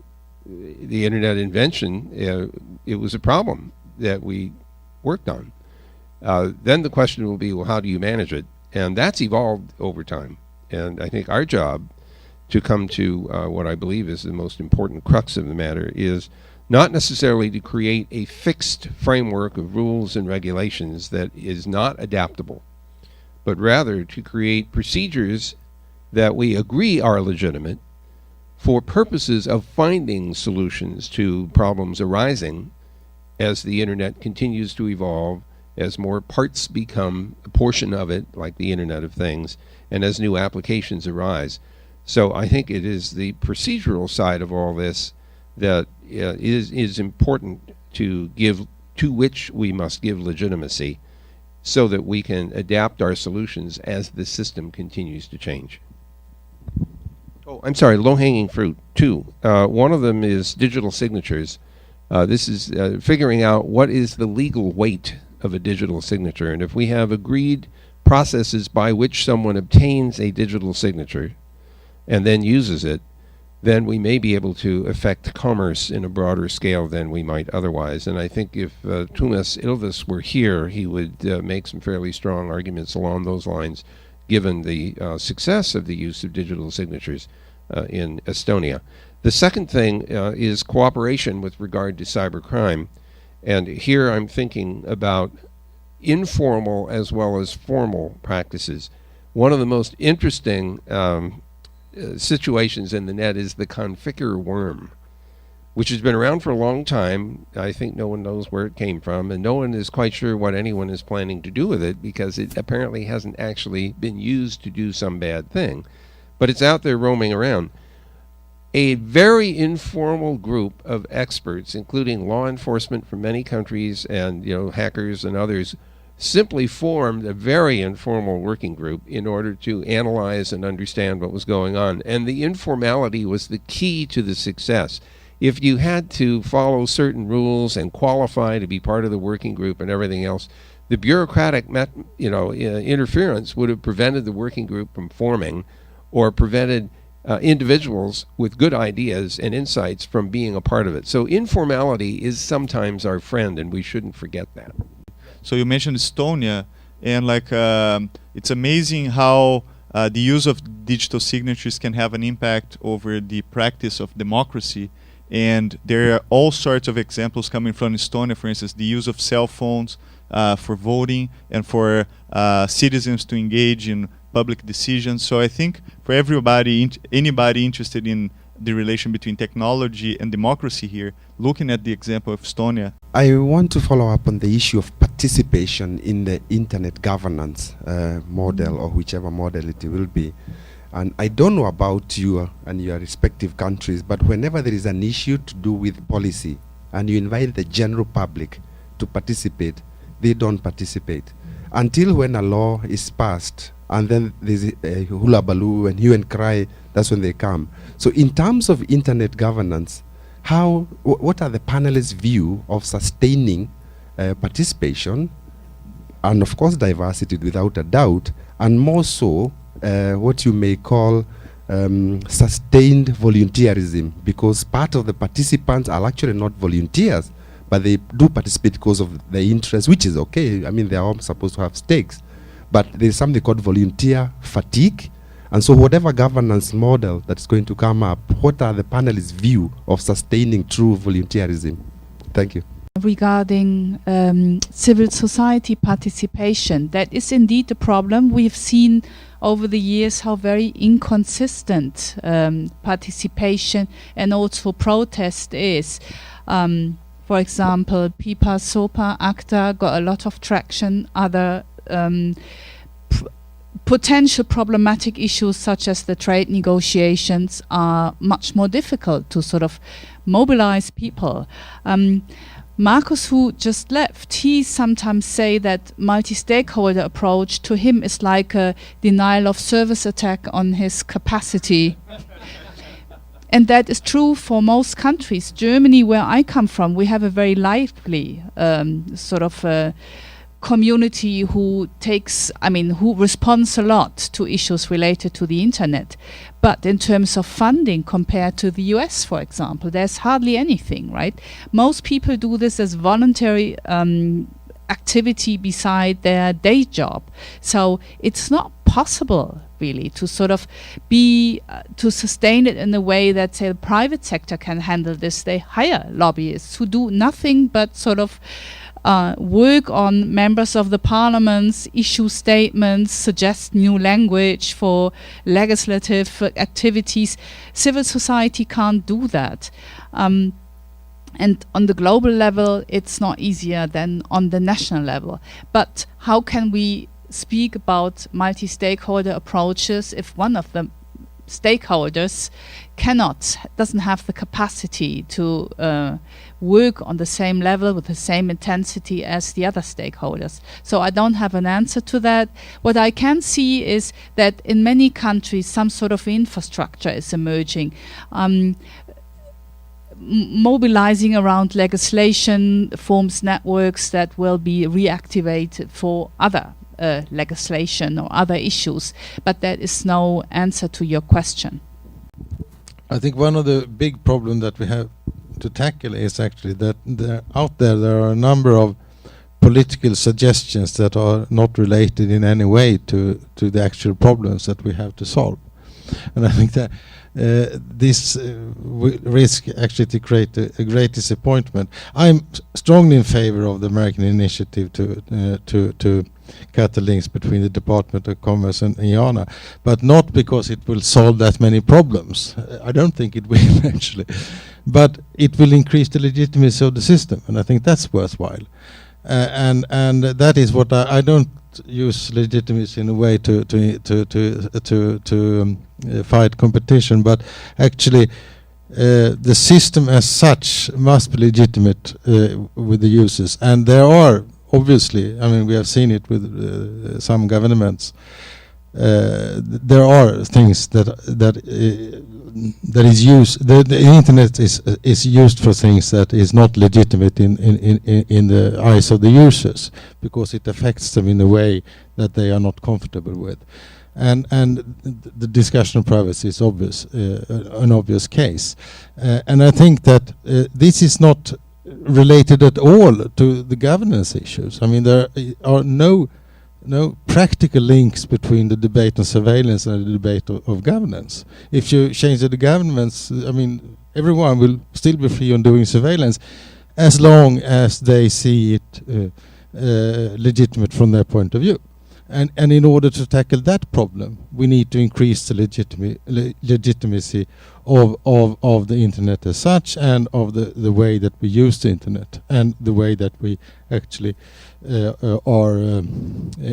the internet invention. It was a problem that we worked on. Then the question will be, well, how do you manage it? And that's evolved over time. And I think our job to come to what I believe is the most important crux of the matter is not necessarily to create a fixed framework of rules and regulations that is not adaptable, but rather to create procedures that we agree are legitimate for purposes of finding solutions to problems arising as the internet continues to evolve, as more parts become a portion of it, like the Internet of Things, and as new applications arise. So I think it is the procedural side of all this that is important to give, to which we must give legitimacy, so that we can adapt our solutions as the system continues to change. Oh, I'm sorry, low-hanging fruit, two. One of them is digital signatures. This is figuring out what is the legal weight of a digital signature. And if we have agreed processes by which someone obtains a digital signature and then uses it, then we may be able to affect commerce in a broader scale than we might otherwise. And I think if Tumas Ilves were here, he would make some fairly strong arguments along those lines, given the success of the use of digital signatures in Estonia. The second thing is cooperation with regard to cybercrime. And here I'm thinking about informal as well as formal practices. one of the most interesting situations in the net is the configure worm, which has been around for a long time. I think no one knows where it came from, and no one is quite sure what anyone is planning to do with it, because it apparently hasn't actually been used to do some bad thing. But it's out there roaming around. A very informal group of experts, including law enforcement from many countries and hackers and others, simply formed a very informal working group in order to analyze and understand what was going on. And the informality was the key to the success. If you had to follow certain rules and qualify to be part of the working group and everything else, the bureaucratic interference would have prevented the working group from forming, or prevented individuals with good ideas and insights from being a part of it. So informality is sometimes our friend, and we shouldn't forget that. So you mentioned Estonia, and it's amazing how the use of digital signatures can have an impact over the practice of democracy. And there are all sorts of examples coming from Estonia, for instance, the use of cell phones for voting and for citizens to engage in public decisions. So I think for everybody, anybody interested in the relation between technology and democracy here, looking at the example of Estonia. I want to follow up on the issue of participation in the internet governance model, or whichever model it will be. And I don't know about you and your respective countries, but whenever there is an issue to do with policy and you invite the general public to participate, they don't participate. Until when a law is passed, and then there's a hula baloo and hue and cry, that's when they come. So in terms of internet governance, what are the panelists' view of sustaining participation, and of course diversity without a doubt, and more so what you may call sustained volunteerism, because part of the participants are actually not volunteers, but they do participate because of their interest, which is okay. I mean, they are all supposed to have stakes, but there's something called volunteer fatigue. And so whatever governance model that's going to come up, what are the panelists' view of sustaining true volunteerism? Thank you. Regarding civil society participation, that is indeed a problem. We've seen over the years how very inconsistent participation and also protest is. For example, PIPA, SOPA, ACTA got a lot of traction. Other potential problematic issues such as the trade negotiations are much more difficult to sort of mobilize people. Marcus, who just left, he sometimes say that multi-stakeholder approach to him is like a denial of service attack on his capacity. And that is true for most countries. Germany, where I come from, we have a very lively sort of community who who responds a lot to issues related to the internet. But in terms of funding, compared to the US, for example, there's hardly anything, right? Most people do this as voluntary activity beside their day job. So it's not possible, really, to sort of to sustain it in a way that, say, the private sector can handle this. They hire lobbyists who do nothing but sort of work on members of the parliaments, issue statements, suggest new language for legislative activities. Civil society can't do that. And on the global level, it's not easier than on the national level. But how can we speak about multi-stakeholder approaches if one of the stakeholders doesn't have the capacity to work on the same level with the same intensity as the other stakeholders? So I don't have an answer to that. What I can see is that in many countries some sort of infrastructure is emerging, mobilizing around legislation, forms networks that will be reactivated for other legislation or other issues, but that is no answer to your question. I think one of the big problems that we have to tackle is actually that out there are a number of political suggestions that are not related in any way to the actual problems that we have to solve. And I think that this risk actually to create a great disappointment. I'm strongly in favor of the American initiative to cut the links between the Department of Commerce and IANA, but not because it will solve that many problems. I don't think it will actually, but it will increase the legitimacy of the system, and I think that's worthwhile. And that is what I don't use legitimacy in a way to fight competition, but actually the system as such must be legitimate with the users. And there are obviously, I mean, we have seen it with some governments. There are things that is used. The internet is used for things that is not legitimate in the eyes of the users, because it affects them in a way that they are not comfortable with. And the discussion of privacy is obvious, an obvious case. And I think that this is not related at all to the governance issues. I mean, there are no practical links between the debate on surveillance and the debate of governance. If you change the governance, I mean, everyone will still be free on doing surveillance as long as they see it legitimate from their point of view. And in order to tackle that problem, we need to increase the legitimacy of the internet as such, and of the way that we use the internet, and the way that we actually are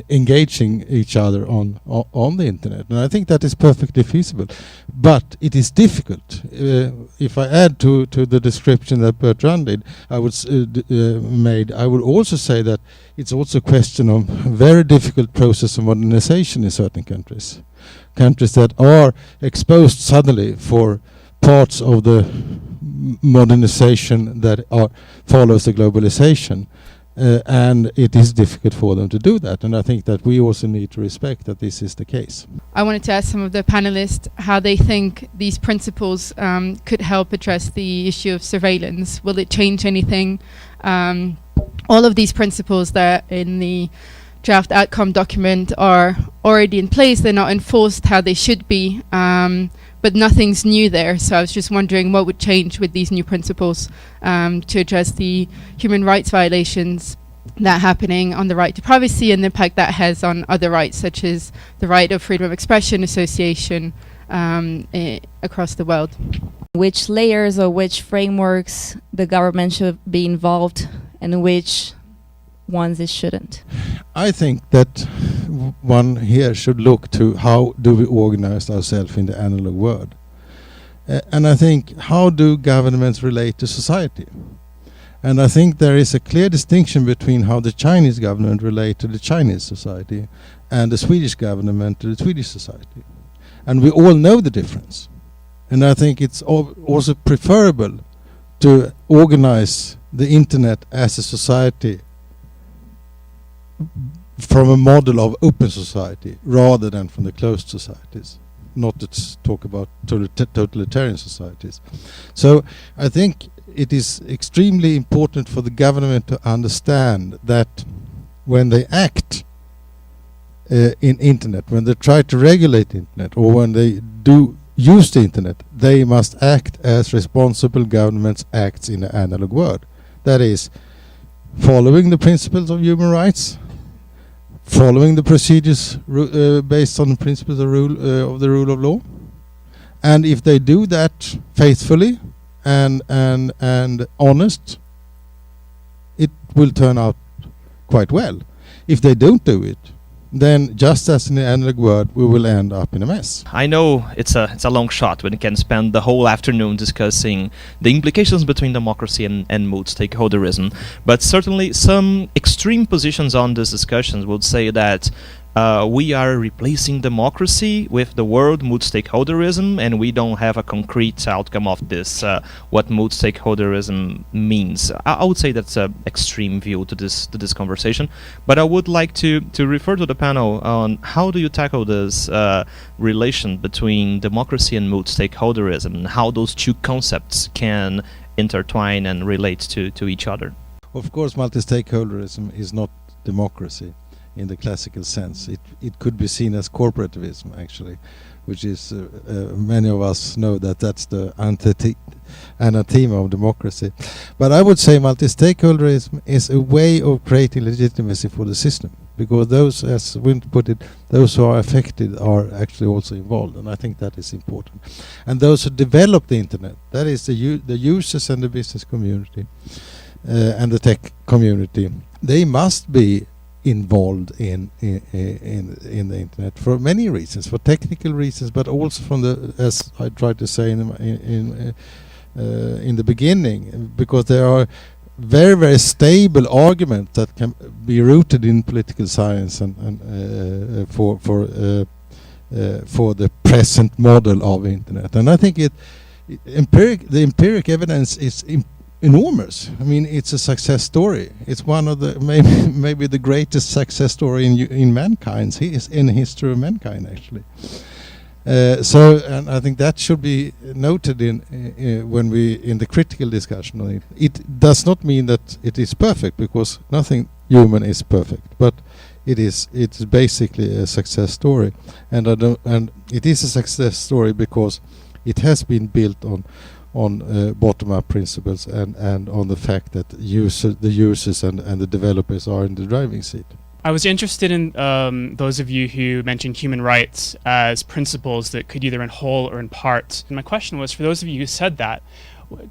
engaging each other on the internet. And I think that is perfectly feasible, but it is difficult. If I add to the description that Bertrand did, I would also say that it's also a question of very difficult process of modernization in certain countries that are exposed suddenly for parts of the modernization that follows the globalization. And it is difficult for them to do that, and I think that we also need to respect that this is the case. I wanted to ask some of the panelists how they think these principles could help address the issue of surveillance. Will it change anything? All of these principles that in the draft outcome document are already in place. They're not enforced how they should be, but nothing's new there. So I was just wondering what would change with these new principles to address the human rights violations that are happening on the right to privacy and the impact that has on other rights, such as the right of freedom of expression, association across the world. Which layers or which frameworks the government should be involved and which ones it shouldn't? I think that one here should look to how do we organize ourselves in the analog world. And I think, how do governments relate to society? And I think there is a clear distinction between how the Chinese government relate to the Chinese society and the Swedish government to the Swedish society. And we all know the difference. And I think it's also preferable to organize the internet as a society from a model of open society rather than from the closed societies, not to talk about totalitarian societies. So I think it is extremely important for the government to understand that when they act in internet, when they try to regulate internet, or when they do use the internet, they must act as responsible governments act in the analog world. That is, following the principles of human rights, following the procedures based on the principles of the rule of law, and if they do that faithfully and honest, it will turn out quite well. If they don't do it, then just as in the analog world, we will end up in a mess. I know it's a long shot when you can spend the whole afternoon discussing the implications between democracy and mood stakeholderism, but certainly some extreme positions on these discussions would say that we are replacing democracy with the word mood stakeholderism, and we don't have a concrete outcome of this, what mood stakeholderism means. I would say that's an extreme view to this conversation, but I would like to refer to the panel on how do you tackle this relation between democracy and mood stakeholderism, and how those two concepts can intertwine and relate to each other. Of course, multi-stakeholderism is not democracy. in the classical sense. It could be seen as corporativism, actually, which is many of us know that that's the anathema of democracy. But I would say multi-stakeholderism is a way of creating legitimacy for the system, because those, as Wim put it, those who are affected are actually also involved, and I think that is important. And those who develop the internet, that is the users and the business community and the tech community, they must be involved in the internet for many reasons, for technical reasons, but also from the, as I tried to say in the beginning, because there are very, very stable arguments that can be rooted in political science and for the present model of internet. And I think the empiric evidence is enormous. I mean, it's a success story. It's one of the maybe the greatest success story in mankind, in the history of mankind, actually. And I think that should be noted when we in the critical discussion on it. It does not mean that it is perfect, because nothing human is perfect, but it's basically a success story, and it is a success story because it has been built on bottom-up principles and on the fact that the users and the developers are in the driving seat. I was interested in those of you who mentioned human rights as principles that could either in whole or in part. And my question was, for those of you who said that,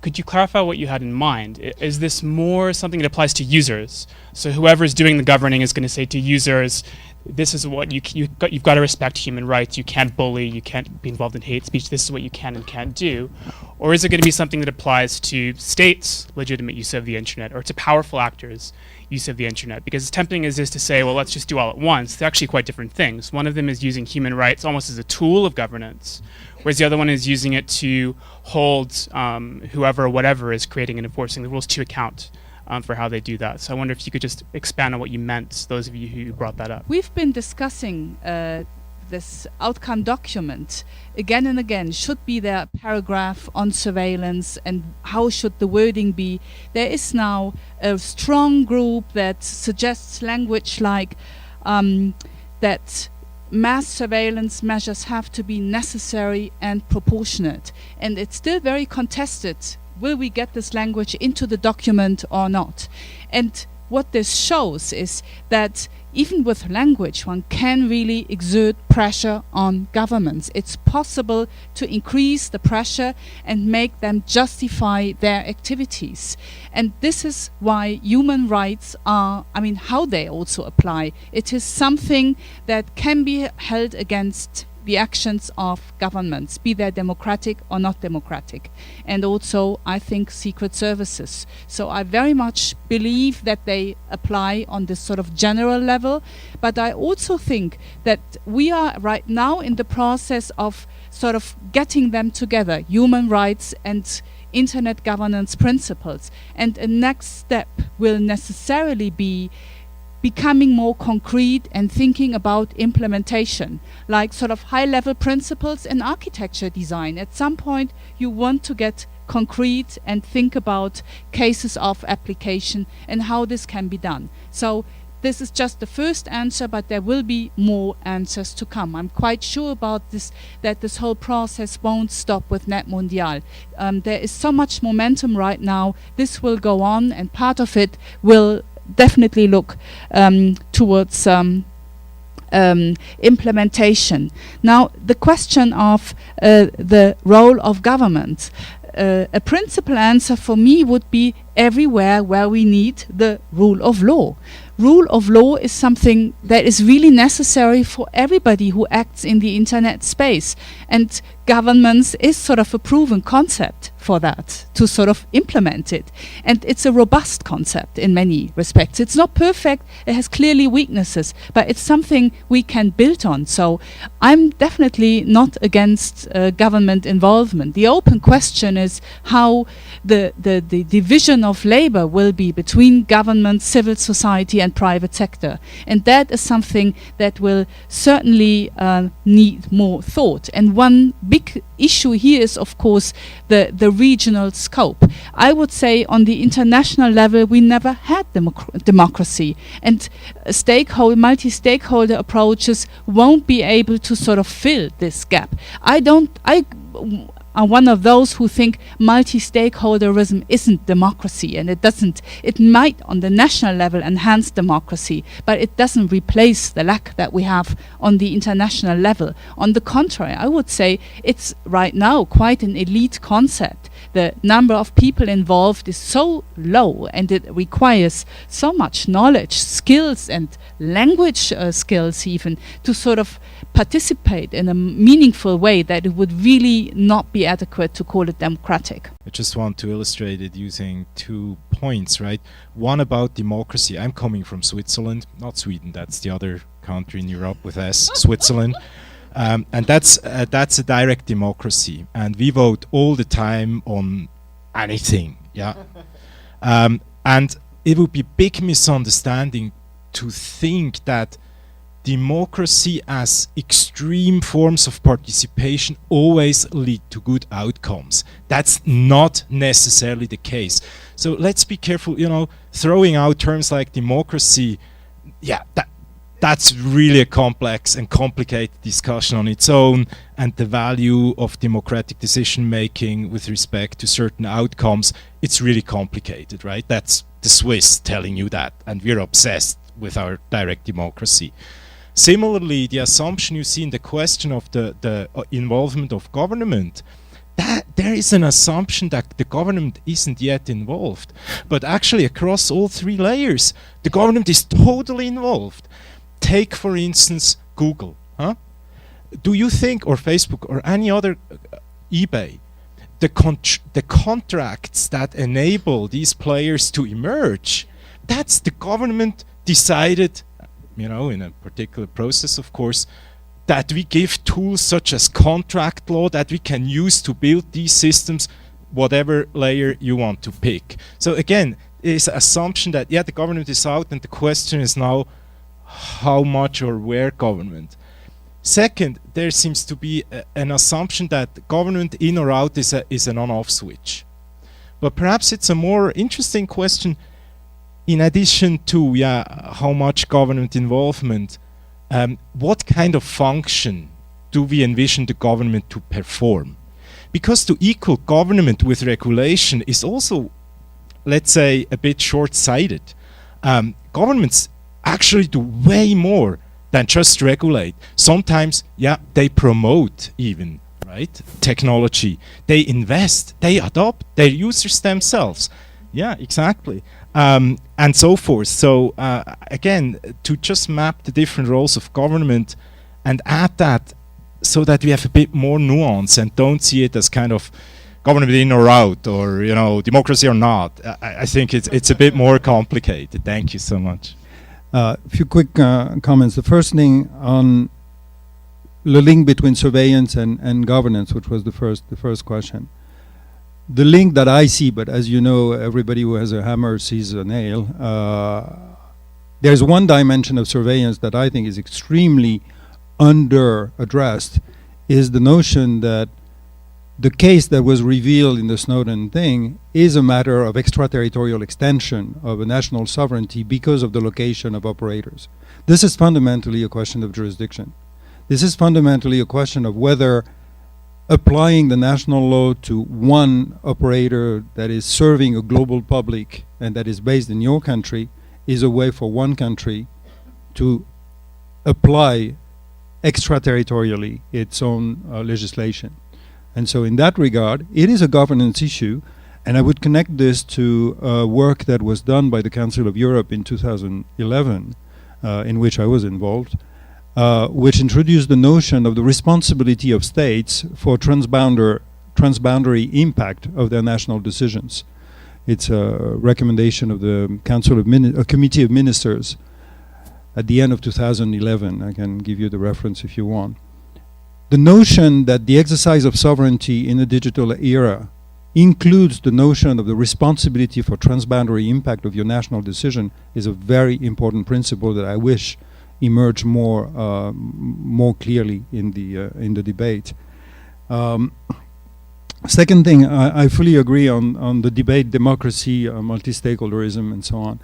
could you clarify what you had in mind? Is this more something that applies to users? So whoever is doing the governing is going to say to users, this is what you've got to respect human rights. You can't bully. You can't be involved in hate speech. This is what you can and can't do. Or is it going to be something that applies to states' legitimate use of the internet, or to powerful actors' use of the internet? Because as tempting as it is to say, well, let's just do all at once, they're actually quite different things. One of them is using human rights almost as a tool of governance, whereas the other one is using it to hold whoever or whatever is creating and enforcing the rules to account for how they do that. So I wonder if you could just expand on what you meant, those of you who brought that up. We've been discussing this outcome document again and again. Should be there a paragraph on surveillance, and how should the wording be? There is now a strong group that suggests language like that mass surveillance measures have to be necessary and proportionate, and it's still very contested. Will we get this language into the document or not? And what this shows is that even with language, one can really exert pressure on governments. It's possible to increase the pressure and make them justify their activities. And this is why human rights are, how they also apply. It is something that can be held against the actions of governments, be they democratic or not democratic, and also I think secret services. So I very much believe that they apply on this sort of general level, but I also think that we are right now in the process of sort of getting them together, human rights and internet governance principles, and a next step will necessarily be becoming more concrete and thinking about implementation, like sort of high-level principles in architecture design. At some point you want to get concrete and think about cases of application and how this can be done. So this is just the first answer, but there will be more answers to come. I'm quite sure about this, that this whole process won't stop with NETmundial. There is so much momentum right now. This will go on, and part of it will definitely look towards implementation. Now, the question of the role of government. A principal answer for me would be everywhere where we need the rule of law. Rule of law is something that is really necessary for everybody who acts in the internet space, and governments is sort of a proven concept for that, to sort of implement it. And it's a robust concept in many respects. It's not perfect, it has clearly weaknesses, but it's something we can build on. So I'm definitely not against government involvement. The open question is how the division of labor will be between government, civil society and private sector. And that is something that will certainly need more thought. And one big big issue here is, of course, the regional scope. I would say on the international level, we never had democracy, and multi-stakeholder approaches won't be able to sort of fill this gap. I'm one of those who think multi-stakeholderism isn't democracy, and it might on the national level enhance democracy, but it doesn't replace the lack that we have on the international level. On the contrary, I would say it's right now quite an elite concept. The number of people involved is so low, and it requires so much knowledge, skills, and language skills even to sort of participate in a meaningful way that it would really not be adequate to call it democratic. I just want to illustrate it using 2 points, right? One about democracy. I'm coming from Switzerland, not Sweden, that's the other country in Europe with S, Switzerland. And that's a direct democracy, and we vote all the time on anything, yeah. And it would be big misunderstanding to think that democracy as extreme forms of participation always lead to good outcomes. That's not necessarily the case. So let's be careful, throwing out terms like democracy, that's really a complex and complicated discussion on its own, and the value of democratic decision making with respect to certain outcomes, it's really complicated, right? That's the Swiss telling you that, and we're obsessed with our direct democracy. Similarly, the assumption you see in the question of the involvement of government, that there is an assumption that the government isn't yet involved. But actually, across all 3 layers, the government is totally involved. Take, for instance, Google. Do you think, or Facebook, or any other, eBay, the contracts that enable these players to emerge, that's the government decided, in a particular process, of course, that we give tools such as contract law that we can use to build these systems, whatever layer you want to pick. So again, it's an assumption that, the government is out, and the question is now how much or where government. Second, there seems to be an assumption that government in or out is an on-off switch. But perhaps it's a more interesting question, in addition to how much government involvement, what kind of function do we envision the government to perform? Because to equal government with regulation is also, let's say, a bit short-sighted. Governments actually do way more than just regulate. Sometimes, they promote even, right? Technology. They invest, they adopt their users themselves. Yeah, exactly. And so forth. So again, to just map the different roles of government and add that so that we have a bit more nuance and don't see it as kind of government in or out, or democracy or not. I think it's a bit more complicated. Thank you so much. A few quick comments. The first thing on the link between surveillance and governance, which was the first question. The link that I see, but as you know, everybody who has a hammer sees a nail. There's one dimension of surveillance that I think is extremely under-addressed, is the notion that the case that was revealed in the Snowden thing is a matter of extraterritorial extension of a national sovereignty because of the location of operators. This is fundamentally a question of jurisdiction. This is fundamentally a question of whether applying the national law to one operator that is serving a global public and that is based in your country is a way for one country to apply extraterritorially its own legislation. And so in that regard, it is a governance issue, and I would connect this to work that was done by the Council of Europe in 2011, in which I was involved, which introduced the notion of the responsibility of states for transboundary impact of their national decisions. It's a recommendation of the Committee of Ministers at the end of 2011. I can give you the reference if you want. The notion that the exercise of sovereignty in the digital era includes the notion of the responsibility for transboundary impact of your national decision is a very important principle that I wish emerged more clearly in the debate. Second thing, I fully agree on the debate, democracy, multi-stakeholderism, and so on.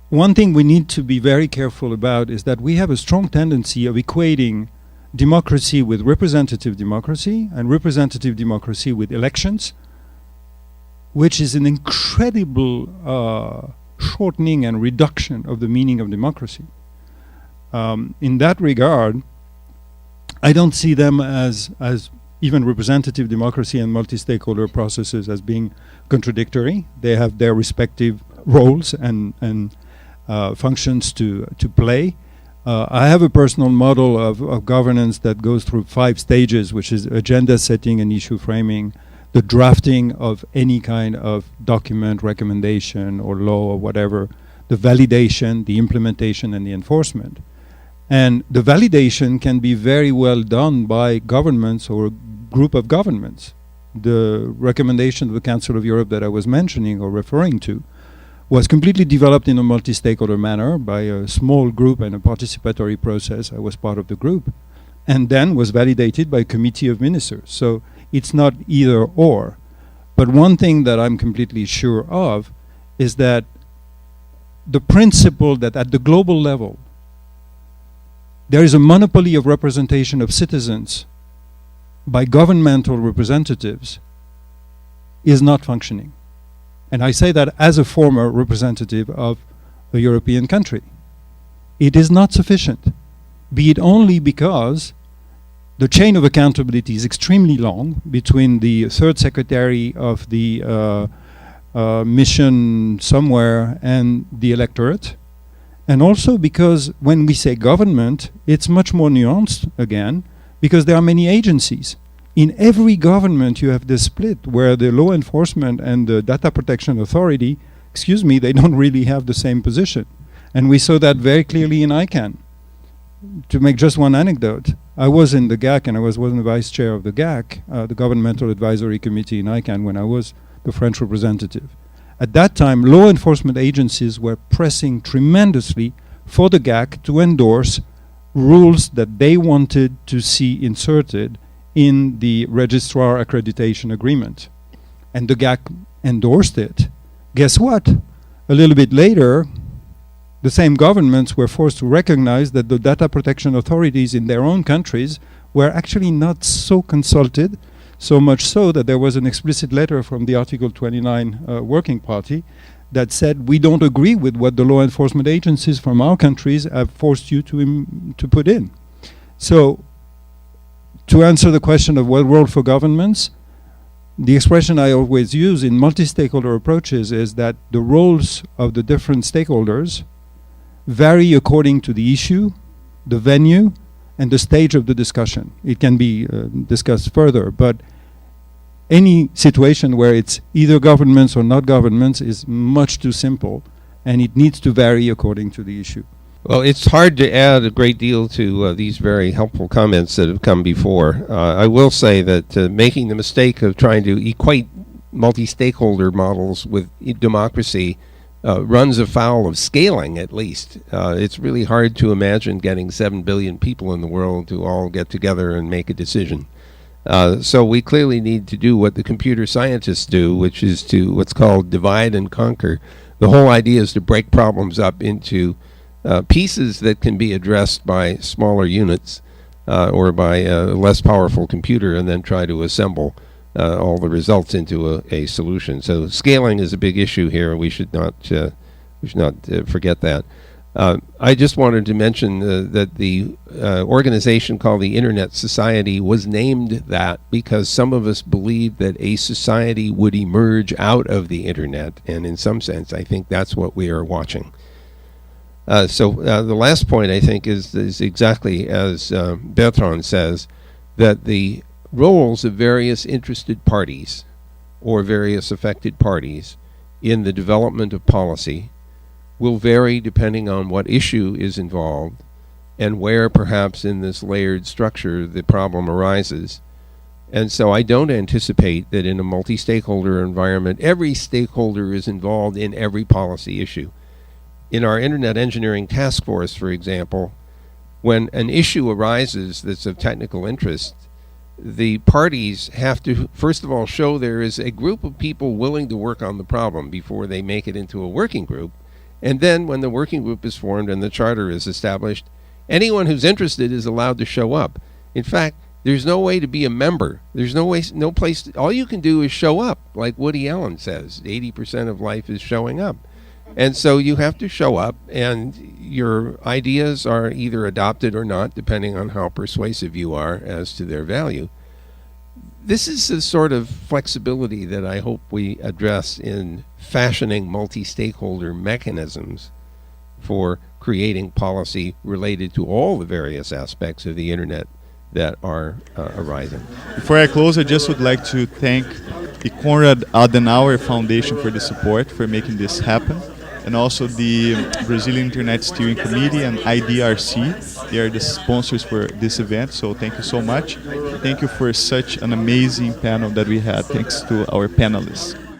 One thing we need to be very careful about is that we have a strong tendency of equating democracy with representative democracy and representative democracy with elections, which is an incredible shortening and reduction of the meaning of democracy. In that regard, I don't see them as even representative democracy and multi-stakeholder processes as being contradictory. They have their respective roles and functions to play. I have a personal model of governance that goes through 5 stages, which is agenda setting and issue framing, the drafting of any kind of document, recommendation, or law, or whatever, the validation, the implementation, and the enforcement. And the validation can be very well done by governments or a group of governments. The recommendation of the Council of Europe that I was mentioning or referring to was completely developed in a multi-stakeholder manner by a small group and a participatory process. I was part of the group. And then was validated by a committee of ministers. So it's not either or. But one thing that I'm completely sure of is that the principle that at the global level, there is a monopoly of representation of citizens by governmental representatives is not functioning. And I say that as a former representative of a European country. It is not sufficient, be it only because the chain of accountability is extremely long between the third secretary of the mission somewhere and the electorate. And also because when we say government, it's much more nuanced again, because there are many agencies. In every government you have this split where the law enforcement and the data protection authority, they don't really have the same position. And we saw that very clearly in ICANN. To make just one anecdote, I was in the GAC and I was the vice chair of the GAC, the Governmental Advisory Committee in ICANN, when I was the French representative. At that time, law enforcement agencies were pressing tremendously for the GAC to endorse rules that they wanted to see inserted in the registrar accreditation agreement. And the GAC endorsed it. Guess what? A little bit later, the same governments were forced to recognize that the data protection authorities in their own countries were actually not so consulted, so much so that there was an explicit letter from the Article 29 Working Party that said, we don't agree with what the law enforcement agencies from our countries have forced you to put in. So, to answer the question of what role for governments, the expression I always use in multi-stakeholder approaches is that the roles of the different stakeholders vary according to the issue, the venue, and the stage of the discussion. It can be discussed further, but any situation where it's either governments or not governments is much too simple, and it needs to vary according to the issue. Well, it's hard to add a great deal to these very helpful comments that have come before. I will say that making the mistake of trying to equate multi-stakeholder models with democracy runs afoul of scaling, at least. It's really hard to imagine getting 7 billion people in the world to all get together and make a decision. So we clearly need to do what the computer scientists do, which is to what's called divide and conquer. The whole idea is to break problems up into pieces that can be addressed by smaller units or by a less powerful computer, and then try to assemble all the results into a solution. So scaling is a big issue here. We should not forget that. I just wanted to mention that the organization called the Internet Society was named that because some of us believed that a society would emerge out of the Internet, and in some sense I think that's what we are watching. So the last point, I think, is exactly as Bertrand says, that the roles of various interested parties or various affected parties in the development of policy will vary depending on what issue is involved and where perhaps in this layered structure the problem arises. And so I don't anticipate that in a multi-stakeholder environment every stakeholder is involved in every policy issue. In our Internet Engineering Task Force, for example, when an issue arises that's of technical interest, the parties have to, first of all, show there is a group of people willing to work on the problem before they make it into a working group. And then when the working group is formed and the charter is established, anyone who's interested is allowed to show up. In fact, there's no way to be a member. There's no way, no place. All you can do is show up, like Woody Allen says. 80% of life is showing up. And so you have to show up, and your ideas are either adopted or not, depending on how persuasive you are as to their value. This is the sort of flexibility that I hope we address in fashioning multi-stakeholder mechanisms for creating policy related to all the various aspects of the internet that are arising. Before I close, I just would like to thank the Konrad Adenauer Foundation for the support for making this happen, and also the Brazilian Internet Steering Committee and IDRC. They are the sponsors for this event, so thank you so much. Thank you for such an amazing panel that we had. Thanks to our panelists.